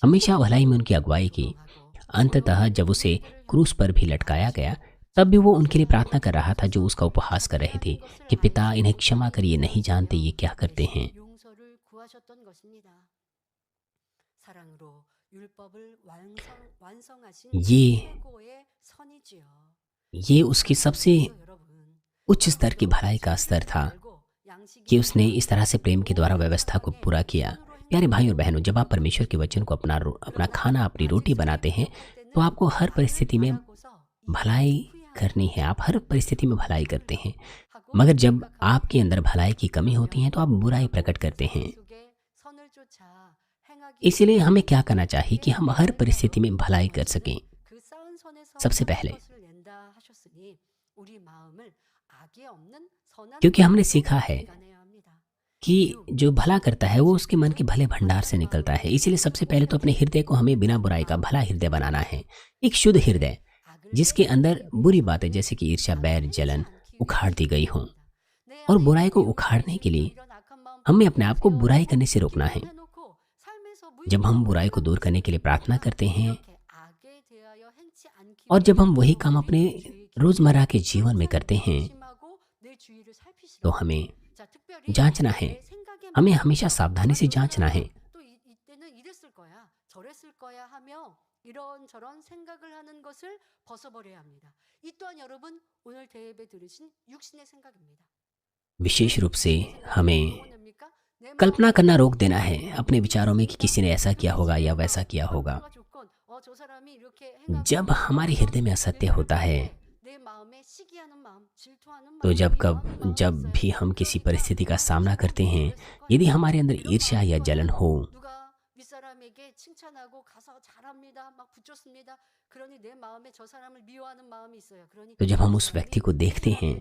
हमेशा भलाई में उनकी अगुवाई की। अंततः जब उसे क्रूस पर भी लटकाया गया, तब भी वो उनके लिए प्रार्थना कर रहा था, जो उसका उपहास कर रहे थे कि पिता इन्हें क्षमा करिए, नहीं जानते ये क्या करते हैं। ये उसकी सबसे उच्च स्तर की भलाई का स्तर था कि उसने इस तरह से प्रेम के द्वारा व्यवस्था को पूरा किया। प्यारे भाई और बहनों, जब आप परमेश्वर के वचन को अपना खाना, अपनी रोटी बनाते हैं, तो आपको हर परिस्थिति में भलाई करनी है। आप हर परिस्थिति में भलाई करते हैं, मगर जब आपके अंदर भलाई की कमी होती है तो आप बुराई प्रकट करते हैं। इसलिए हमें क्या करना चाहिए कि हम हर परिस्थिति में भलाई कर सकें। सबसे पहले, क्योंकि हमने सीखा है कि जो भला करता है वो उसके मन के भले भंडार से निकलता है। इसीलिए सबसे पहले तो अपने हृदय को हमें बिना बुराई का भला हृदय बनाना है, एक शुद्ध हृदय जिसके अंदर बुरी बातें जैसे कि ईर्ष्या, बैर, जलन उखाड़ दी गई हों। और बुराई को उखाड़ने के लिए हमें अपने आप को बुराई करने से रोकना है। जब हम बुराई को दूर करने के लिए प्रार्थना करते हैं और जब हम वही काम अपने रोजमर्रा के जीवन में करते हैं, तो हमें जांचना है, हमें हमेशा सावधानी से जांचना है। विशेष रूप से हमें कल्पना करना रोक देना है अपने विचारों में कि किसी ने ऐसा किया होगा या वैसा किया होगा। जब हमारे हृदय में असत्य होता है, तो जब भी हम किसी परिस्थिति का सामना करते हैं, यदि हमारे अंदर ईर्ष्या या जलन हो, तो जब हम उस व्यक्ति को देखते हैं,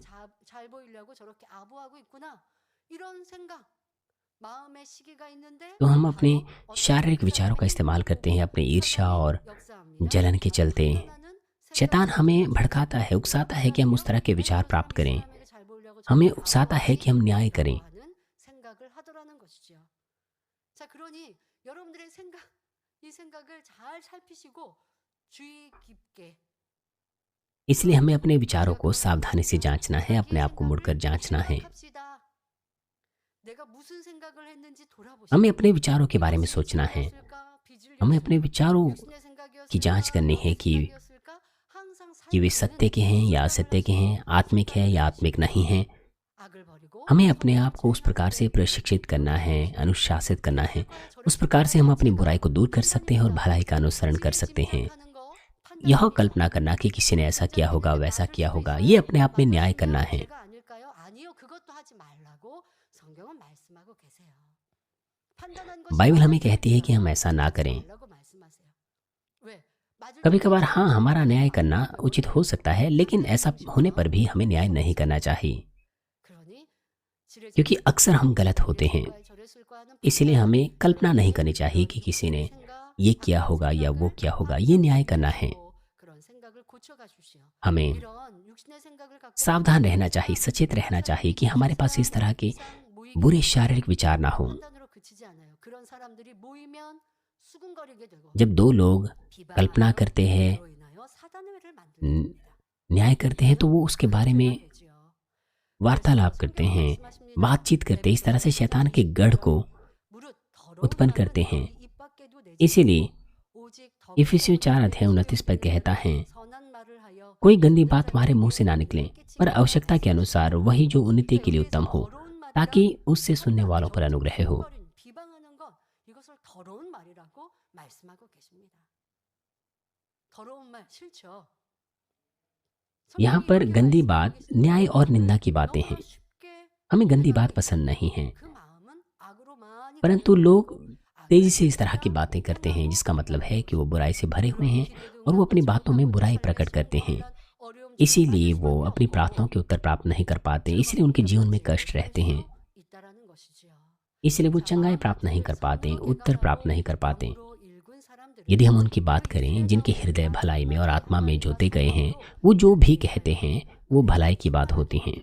तो हम अपने शारीरिक विचारों का इस्तेमाल करते हैं। अपने ईर्ष्या और जलन के चलते शैतान हमें भड़काता है, उकसाता है कि हम उस तरह के विचार प्राप्त करें, हमें उकसाता है कि हम न्याय करें। इसलिए हमें अपने विचारों को सावधानी से जांचना है, अपने आप को मुड़कर जांचना है। हमें अपने विचारों के बारे में सोचना है, हमें अपने विचारों की जांच करनी है कि वे सत्य के हैं या असत्य के हैं, आत्मिक है या आत्मिक नहीं है। हमें अपने आप को उस प्रकार से प्रशिक्षित करना है, अनुशासित करना है। उस प्रकार से हम अपनी बुराई को दूर कर सकते हैं और भलाई का अनुसरण कर सकते हैं। यह कल्पना करना कि किसी ने ऐसा किया होगा, वैसा किया होगा, ये अपने आप में न्याय करना है। बाइबल हमें कहती है कि हम ऐसा ना करें। कभी कभार हाँ, हमारा न्याय करना उचित हो सकता है, लेकिन ऐसा होने पर भी हमें न्याय नहीं करना चाहिए, क्योंकि अक्सर हम गलत होते हैं। इसलिए हमें कल्पना नहीं करनी चाहिए कि किसी ने ये किया होगा या वो किया होगा। ये न्याय करना है। हमें सावधान रहना चाहिए, सचेत रहना चाहिए कि हमारे पास इस तरह के बुरे शारीरिक विचार ना हो। जब दो लोग कल्पना करते हैं, न- न्याय करते हैं, तो वो उसके बारे में वार्तालाप करते हैं, बातचीत करते हैं, इस तरह से शैतान के गढ़ को उत्पन्न करते हैं। इसीलिए इफिसियों 4:29 पर कहता है, कोई गंदी बात तुम्हारे मुंह से ना निकले, पर आवश्यकता के अनुसार वही जो उन्नति के लिए उत्तम हो, ताकि उससे सुनने वालों पर अनुग्रह हो। यहाँ पर गंदी बात न्याय और निंदा की बातें हैं। हमें गंदी बात पसंद नहीं है, परंतु लोग तेजी से इस तरह की बातें करते हैं, जिसका मतलब है कि वो बुराई से भरे हुए हैं और वो अपनी बातों में बुराई प्रकट करते हैं। इसीलिए वो अपनी प्रार्थनाओं के उत्तर प्राप्त नहीं कर पाते, इसलिए उनके जीवन में कष्ट रहते हैं, इसलिए वो चंगाई प्राप्त नहीं कर पाते, उत्तर प्राप्त नहीं कर पाते। यदि हम उनकी बात करें जिनके हृदय भलाई में और आत्मा में जोते गए हैं, वो जो भी कहते हैं वो भलाई की बात होती हैं।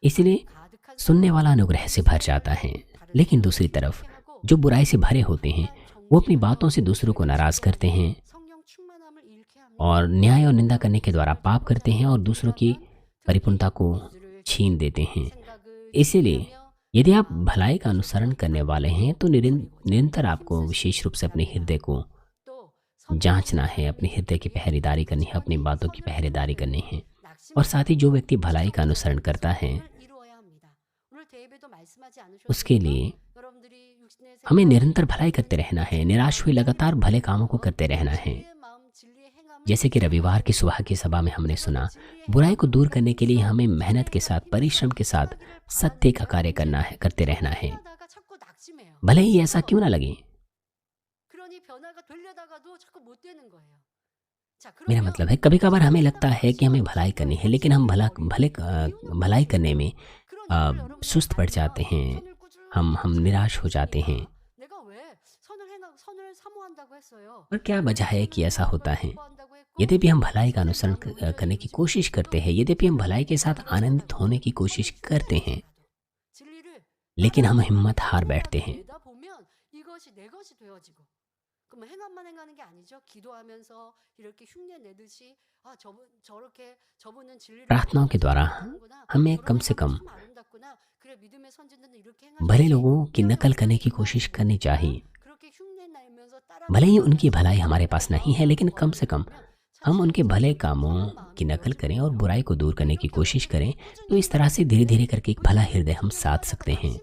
इसलिए सुनने वाला अनुग्रह से भर जाता है। लेकिन दूसरी तरफ जो बुराई से भरे होते हैं, वो अपनी बातों से दूसरों को नाराज करते हैं और न्याय और निंदा करने के द्वारा पाप करते हैं और दूसरों की परिपूर्णता को छीन देते हैं। इसीलिए यदि आप भलाई का अनुसरण करने वाले हैं तो निरंतर आपको विशेष रूप से अपने हृदय को जांचना है, अपने हृदय की पहरेदारी करनी है, अपनी बातों की पहरेदारी करनी है। और साथ ही जो व्यक्ति भलाई का अनुसरण करता है, उसके लिए हमें निरंतर भलाई करते रहना है, निराश हुए लगातार भले कामों को करते रहना है। जैसे कि रविवार की सुबह की सभा में हमने सुना, बुराई को दूर करने के लिए हमें मेहनत के साथ, परिश्रम के साथ सत्य का कार्य करना है, करते रहना है, भले ही ऐसा क्यों ना लगे। मेरा मतलब है, कभी कभार हमें लगता है कि हमें भलाई करनी है, लेकिन हम भलाई करने में सुस्त पड़ जाते हैं, हम निराश हो जाते हैं। और क्या वजह है कि ऐसा होता है? यद्यपि हम भलाई का अनुसरण करने की कोशिश करते हैं, यद्यपि हम भलाई के साथ आनंदित होने की कोशिश करते हैं, लेकिन हम हिम्मत हार बैठते हैं। प्रार्थनाओं के द्वारा हमें कम से कम भले लोगों की नकल करने की कोशिश करनी चाहिए। भले ही उनकी भलाई हमारे पास नहीं है, लेकिन कम से कम हम उनके भले कामों की नकल करें और बुराई को दूर करने की कोशिश करें। तो इस तरह से धीरे धीरे करके एक भला हृदय हम साध सकते हैं।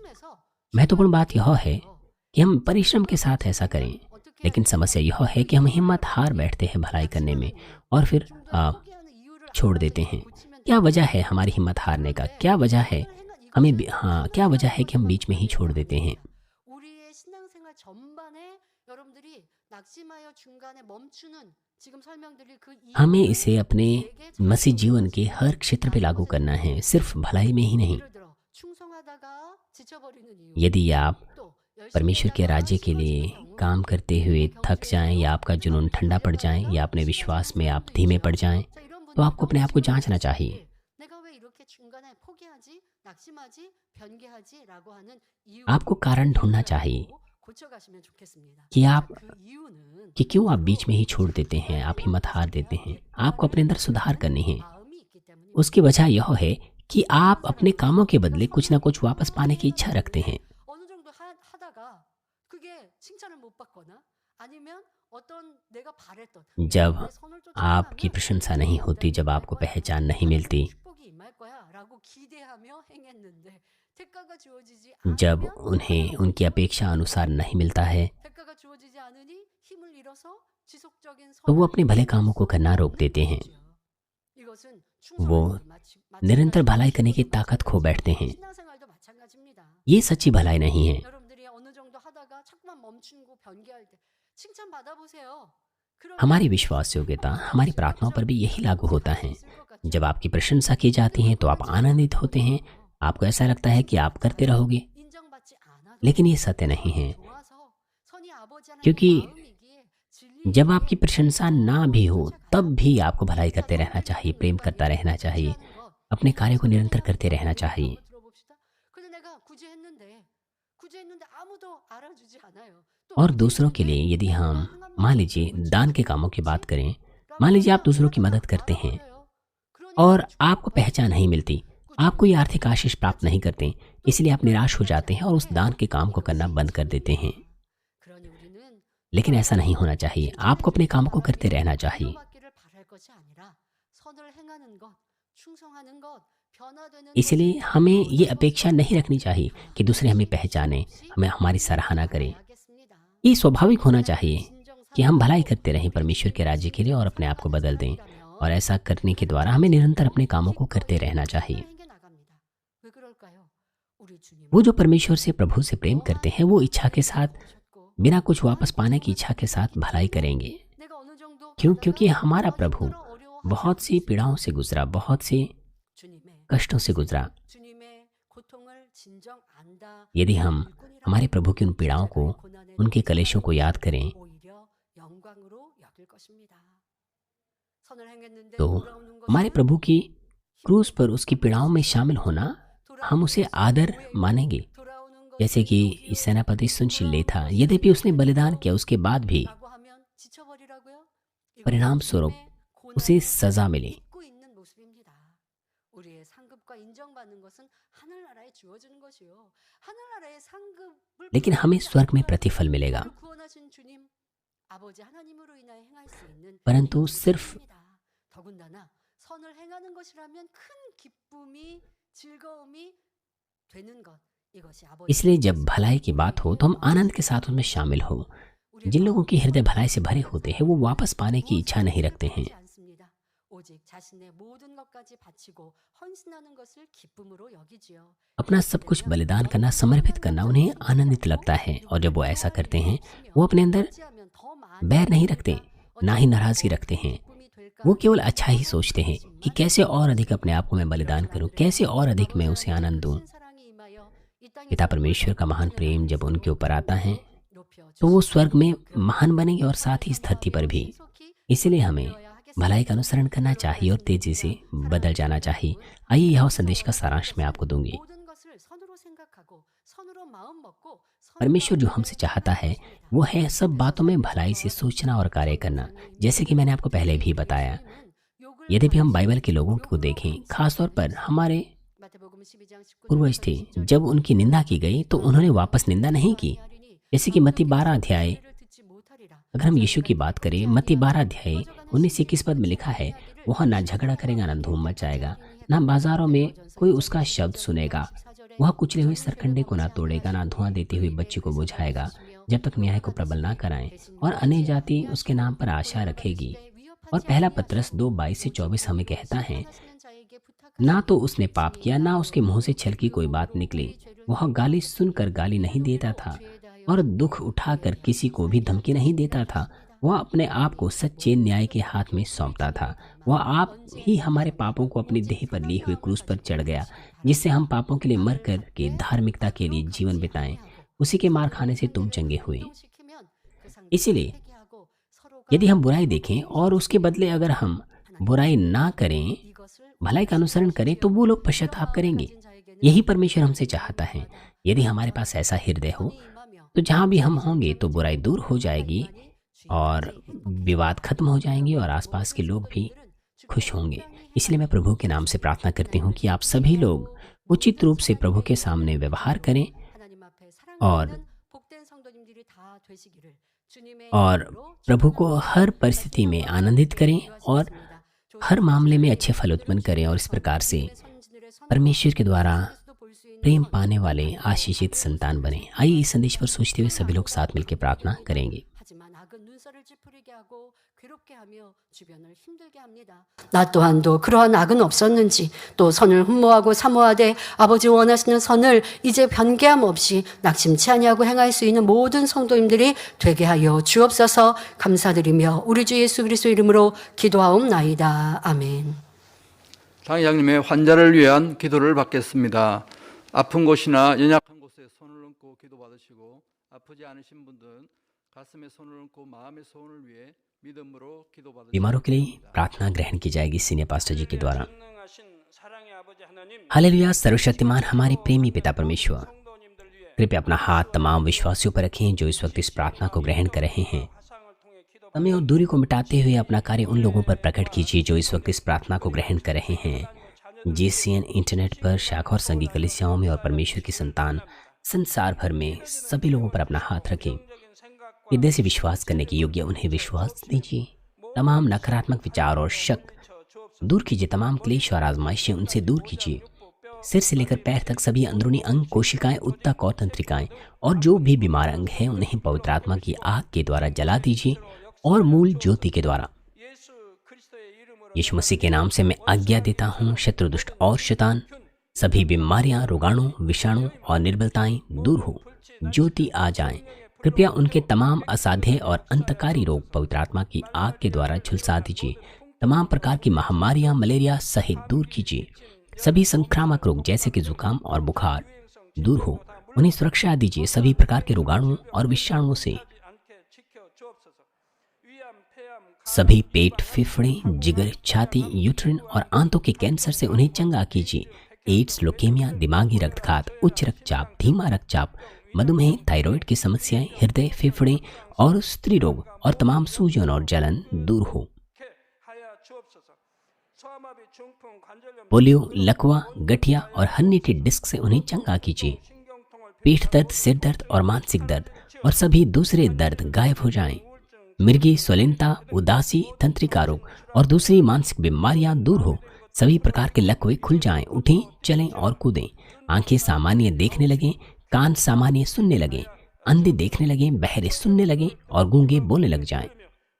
महत्वपूर्ण बात यह है कि हम परिश्रम के साथ ऐसा करें, लेकिन समस्या यह है कि हम हिम्मत हार बैठते हैं भलाई करने में और फिर छोड़ देते हैं। क्या वजह है हमारी हिम्मत हारने का? क्या वजह है क्या वजह है कि हम बीच में ही छोड़ देते हैं? हमें इसे अपने मसीह जीवन के हर क्षेत्र पे लागू करना है, सिर्फ भलाई में ही नहीं। यदि आप परमेश्वर के राज्य के लिए काम करते हुए थक जाएं, या आपका जुनून ठंडा पड़ जाए, या अपने विश्वास में आप धीमे पड़ जाएं, तो आपको अपने आप को जांचना चाहिए। आपको कारण ढूंढना चाहिए कि क्यों आप बीच में ही छोड़ देते हैं, आप हिम्मत हार देते हैं। आपको अपने अंदर सुधार करनी है। उसकी वजह यह है कि आप अपने कामों के बदले कुछ ना कुछ वापस पाने की इच्छा रखते हैं। जब आपकी प्रशंसा नहीं होती, जब आपको पहचान नहीं मिलती, जब उन्हें उनकी अपेक्षा अनुसार नहीं मिलता है, तो वो अपने भले कामों को करना रोक देते हैं। वो निरंतर भलाई करने की ताकत खो बैठते हैं। ये सच्ची भलाई नहीं है। हमारी विश्वास योग्यता, हमारी प्रार्थनाओं पर भी यही लागू होता है। जब आपकी प्रशंसा की जाती है तो आप आनंदित होते हैं, आपको ऐसा लगता है कि आप करते रहोगे, लेकिन ये सत्य नहीं है, क्योंकि जब आपकी प्रशंसा ना भी हो तब भी आपको भलाई करते रहना चाहिए, प्रेम करता रहना चाहिए, अपने कार्य को निरंतर करते रहना चाहिए। 근데 내가 굳이 했는데 아무도 알아주지 않아요. 또 और 굳이 दूसरों के 했는데 लिए यदि 내가 हम 행한 मान 말이 लीजिए 옳지 दान के 않은데 कामों की बात 뭐지? करें, मान 라고 लीजिए आप 하면 दूसरों की 하나도 मदद करते हैं 알아버려요. 그러니까 और आपको 주님도 पहचान नहीं मिलती, आप कोई 꾸준히 आर्थिक आशीष प्राप्त नहीं करते, 또 इसलिए आप निराश हो 그렇게 하지 जाते हैं और उस 않는데 दान के काम को करना 이것이 बंद कर देते हैं। 죄입니다. 그러니 우리는 लेकिन ऐसा नहीं होना 그러므로 चाहिए, 칭찬을 आपको अपने काम को करते 받기를 रहना चाहिए। 위로받기를 바랄 것이 아니라 선을 행하는 것, 충성하는 것, 변화되는 इसलिए 것을 हमें ये 먼저 अपेक्षा नहीं रखनी चाहिए कि दूसरे हमें पहचानें, हमें हमारी सराहना करें। ये स्वाभाविक होना चाहिए कि हम भलाई करते रहें परमेश्वर के राज्य के लिए और अपने आप को बदल दें, और ऐसा करने के द्वारा हमें निरंतर अपने कामों को करते रहना चाहिए। वो जो परमेश्वर से, प्रभु से प्रेम करते हैं, वो इच्छा के साथ, बिना कुछ वापस पाने की इच्छा के साथ भलाई करेंगे। क्यों? क्योंकि हमारा प्रभु बहुत सी पीड़ाओं से गुजरा, बहुत से कष्टों से गुजरा। यदि हम हमारे प्रभु की उन पीड़ाओं को, उनके कलेशों को याद करें, तो हमारे प्रभु की क्रूस पर उसकी पीड़ाओं में शामिल होना, हम उसे आदर मानेंगे। जैसे कि इस सेनापति सुनशिले था, यद्यपि उसने बलिदान किया, उसके बाद भी परिणाम स्वरूप उसे सजा मिली। लेकिन हमें स्वर्ग में प्रतिफल मिलेगा, परंतु सिर्फ 더군다나 선을 행하는 것이라면 큰 기쁨이 즐거움이 되는 것 이것이 아버지 इसलिए जब भलाई की बात हो तो हम आनंद के साथ उसमें शामिल हो। जिन लोगों की हृदय भलाई से भरे होते हैं, वो वापस पाने की इच्छा नहीं रखते हैं। 오직 자신의 모든 것까지 바치고 헌신하는 것을 기쁨으로 여기지요. अपना सब कुछ बलिदान करना, समर्पित करना उन्हें आनंदित लगता है। और जब वो ऐसा करते हैं, वो अपने अंदर बैर नहीं रखते, ना ही नाराजगी रखते हैं। वो केवल अच्छा ही सोचते हैं कि कैसे और अधिक अपने आप को मैं बलिदान करूं, कैसे और अधिक मैं उसे आनंद दूं। पिता परमेश्वर का महान प्रेम जब उनके ऊपर आता है, तो वो स्वर्ग में महान बनेंगे और साथ ही इस धरती पर भी। इसलिए हमें भलाई का अनुसरण करना चाहिए और तेजी से बदल जाना चाहिए। आइए यह संदेश का सारांश मैं आपको दूंगी। परमेश्वर जो हमसे चाहता है वो है सब बातों में भलाई से सोचना और कार्य करना। जैसे कि मैंने आपको पहले भी बताया, यद्यपि हम बाइबल के लोगों को देखें, खासतौर पर हमारे पूर्वज थे, जब उनकी निंदा की गई तो उन्होंने वापस निंदा नहीं की। जैसे कि मत्ती 12 अध्याय, अगर हम यीशु की बात करें, मत्ती 12 अध्याय 19-21 पद में लिखा है, वह ना झगड़ा करेगा, ना धूम मचाएगा, ना बाजारों में कोई उसका शब्द सुनेगा। वह कुचले हुए सरकंडे को ना तोड़ेगा, ना धुआं देती हुई बच्ची को बुझाएगा, जब तक न्याय को प्रबल ना कराएं। और अन्य जाति उसके नाम पर आशा रखेगी। और पहला पत्रस 2:22-24 हमें कहता है, ना तो उसने पाप किया, ना उसके मुंह से छल की कोई बात निकली। वह गाली सुनकर गाली नहीं देता था और दुख उठाकर किसी को भी धमकी नहीं देता था। वह अपने आप को सच्चे न्याय के हाथ में सौंपता था। वह आप ही हमारे पापों को अपनी देह पर लिए हुए क्रूस पर चढ़ गया, जिससे हम पापों के लिए मर कर के धार्मिकता के लिए जीवन बिताएं। उसी के मार खाने से तुम चंगे हुए। इसीलिए यदि हम बुराई देखें और उसके बदले अगर हम बुराई ना करें, भलाई का अनुसरण करें, तो वो लोग पश्चाताप करेंगे। यही परमेश्वर हमसे चाहता है। यदि हमारे पास ऐसा हृदय हो, तो जहाँ भी हम होंगे तो बुराई दूर हो जाएगी और विवाद खत्म हो जाएंगे और आसपास के लोग भी खुश होंगे। इसलिए मैं प्रभु के नाम से प्रार्थना करती हूँ कि आप सभी लोग उचित रूप से प्रभु के सामने व्यवहार करें और प्रभु को हर परिस्थिति में आनंदित करें और हर मामले में अच्छे फल उत्पन्न करें और इस प्रकार से परमेश्वर के द्वारा प्रेम पाने वाले आशीषित संतान बने। आइए इस संदेश पर सोचते हुए सभी लोग साथ मिलकर प्रार्थना करेंगे। 나 또한도 그러한 악은 없었는지, 또 선을 흠모하고 사모하되 아버지 원하시는 선을 이제 변개함 없이 낙심치 아니하고 행할 수 있는 모든 성도님들이 되게 하여 주옵소서. 감사드리며 우리 주 예수 그리스도 이름으로 기도하옵나이다. 아멘. 당회장님의 환자를 위한 기도를 받겠습니다. 아픈 곳이나 연약한 곳에 손을 얹고 기도받으시고, 아프지 않으신 분들은 가슴에 손을 얹고 마음의 소원을 위해 믿음으로 기도받으시기 बीमारों के लिए 바랍니다. प्रार्थना ग्रहण की जाएगी सीनियर पास्टर जी के द्वारा। 전능하신 사랑의 아버지 하나님, हालेलुया। सर्वशक्तिमान हमारे प्रेमी पिता परमेश्वर, 성도님들 위해 कृपया अपना हाथ तमाम विश्वासियों पर रखें जो इस वक्त इस प्रार्थना को ग्रहण कर रहे हैं। 화상을 통해 기도 समय और दूरी को मिटाते हुए अपना कार्य उन लोगों पर प्रकट कीजिए जो इस वक्त इस प्रार्थना को ग्रहण कर रहे हैं। जीसीएन इंटरनेट पर शाखा और संघी कलीसियाओं में और परमेश्वर की संतान संसार भर में सभी लोगों पर अपना हाथ रखें। 긍정적인 생각과 हृदय से विश्वास करने के योग्य उन्हें विश्वास दीजिए। तमाम नकारात्मक विचार और शक 주옵소서. दूर कीजिए। तमाम क्लेश और आजमाइशें उनसे दूर कीजिए। सिर से लेकर पैर तक सभी अंदरूनी अंग, कोशिकाएं, उत्तक और तंत्रिकाएं और जो भी बीमार अंग हैं उन्हें पवित्र आत्मा की आग के द्वारा जला दीजिए और मूल ज्योति के द्वारा। 예수 그리스도의 이름으로 यीशु मसीह के नाम से मैं आज्ञा देता हूँ, शत्रु, दुष्ट और शैतान, सभी बीमारियां, रोगाणु, विषाणु और निर्बलताएं दूर हो, ज्योति आ जाएं। कृपया उनके तमाम असाध्य और अंतकारी रोग पवित्र आत्मा की आग के द्वारा झुलसा दीजिए। तमाम प्रकार की महामारियां, मलेरिया सहित दूर कीजिए। सभी संक्रामक रोग जैसे कि जुकाम और बुखार दूर हो, उन्हें सुरक्षा दीजिए। सभी प्रकार के रोगाणुओं और विषाणुओं से 않게 지켜 주옵소서. 위암, 폐암, सभी पेट, फेफड़े, जिगर, छाती, यूट्रिन और आंतों के कैंसर से उन्हें चंगा कीजिए। एड्स, लोकेमिया, दिमागी रक्तघात, उच्च रक्तचाप, धीमा रक्तचाप, मधुमेह, थायराइड की समस्याएं, हृदय, फेफड़े और स्त्री रोग और तमाम सूजन और जलन दूर हो। 개 하여 주옵소서. 소아마비, 중풍, 관절염, पोलियो, लकवा, गठिया और हन्नी डिस्क से उन्हें चंगा कीजिए। 신경통을 पीठ दर्द, सिर दर्द और मानसिक दर्द और सभी दूसरे दर्द गायब हो जाएं। मिर्गी, स्वलीनता, उदासी, तंत्रिका रोग और दूसरी मानसिक बीमारियां दूर हो। सभी प्रकार के लकवे खुल जाएं, उठें, चलें और कूदें। आंखें सामान्य देखने लगें, कान सामान्य सुनने लगें, अंधे देखने लगें, बहरे सुनने लगें और गूंगे बोलने लग जाएं।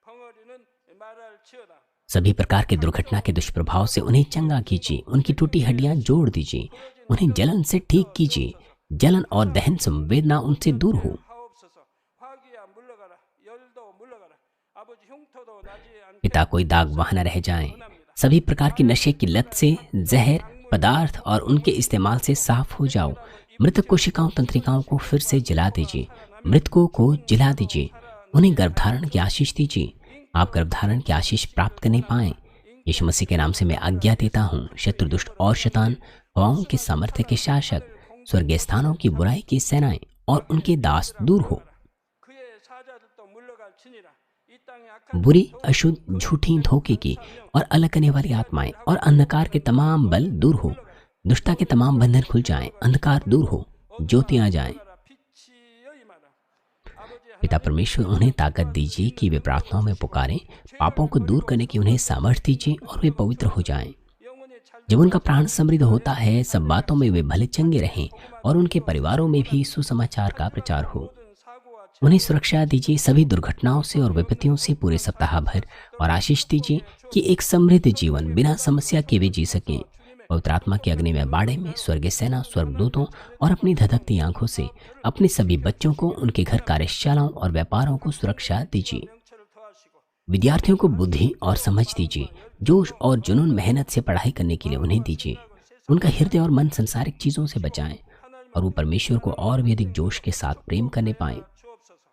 벙어리는 말할지어다. सभी प्रकार के दुर्घटना के दुष्प्रभाव से उन्हें चंगा कीजिए। उनकी टूटी हड्डियां जोड़ दीजिए। उन्हें जलन से ठीक कीजिए। जलन और दहन संवेदना उनसे दूर हो। 하옵소서. 화기야 물러가라. 열도 물러가라. 아버지 흉터도 나지 않게 पिता, कोई दाग वहाँ न रह जाएं। सभी प्रकार की नशे की लत से, जहर पदार्थ और उनके इस्तेमाल से साफ हो जाओ। मृतक कोशिकाओं, तंत्रिकाओं को फिर से जला दीजिए। मृतकों को जला दीजिए। उन्हें गर्भधारण की आशीष दीजिए। आप गर्भधारण की आशीष प्राप्त करने पाएं। यीशु मसीह के नाम से मैं आज्ञा देता हूँ, शत्रु, दुष्ट और शैतान, हवाओं के सामर्थ्य के शासक, स्वर्गीय स्थानों की बुराई की सेनाएं और उनके दास दूर हो। 그의 사자들도 물러갈지니라. 이 땅에 악한 बुरी, अशुद्ध, झूठी, धोखे की और अलग करने वाली आत्माएं और अंधकार के तमाम बल दूर हो। दुष्टता के तमाम बंधन खुल जाएं, अंधकार दूर हो, ज्योति आ जाएं। 빛이여 임하라. 아버지 पिता परमेश्वर, उन्हें ताकत दीजिए कि वे प्रार्थनाओं में पुकारें। पापों को दूर करने की उन्हें सामर्थ्य दीजिए और वे पवित्र हो जाएं। 영혼의 찰 जब उनका प्राण समृद्ध होता है, सब बातों में वे भले चंगे रहें और उनके परिवारों में भी सुसमाचार का प्रचार हो। 사고와 उन्हें सुरक्षा दीजिए सभी दुर्घटनाओं से और विपत्तियों से पूरे सप्ताह भर, और आशीष दीजिए कि एक समृद्ध जीवन बिना समस्या के वे जी सकें। पवित्र आत्मा के अग्नि में बाड़े में स्वर्गीय सेना, स्वर्गदूतों और अपनी धधकती आंखों से अपने सभी बच्चों को, उनके घर, कार्यशालाओं और व्यापारों को सुरक्षा दीजिए। 명철을 더하시고 विद्यार्थियों को बुद्धि और समझ दीजिए। जोश और जुनून, मेहनत से पढ़ाई करने के लिए उन्हें दीजिए। उनका हृदय और मन संसारिक चीजों से बचाएं और वो परमेश्वर को और भी अधिक जोश के साथ प्रेम करने पाएं। 주옵소서.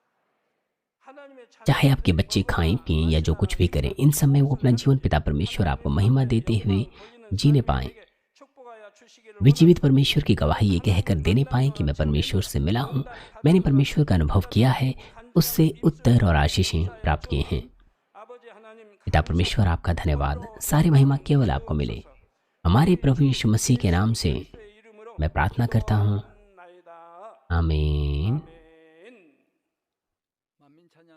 하나님의 참 चाहे आपके बच्चे खाएं, पिएं या जो कुछ भी करें, इन सब में वो अपना जीवन पिता परमेश्वर आपको महिमा देते हुए जीने पाएं। 축복하여 주시기를 वे जीवित परमेश्वर की गवाही ये कहकर देने पाएं कि मैं परमेश्वर से मिला हूँ, मैंने परमेश्वर का अनुभव किया है, उससे उत्तर और आशीषें प्राप्त किए हैं। 아버지 하나님 पिता परमेश्वर, आपका धन्यवाद। सारी महिमा केवल आपको मिले। हमारे प्रभु यीशु मसीह के नाम से 의 이름으로 मैं प्रार्थना करता हूँ, 나이다. आमीन। 아멘. 만민 찬양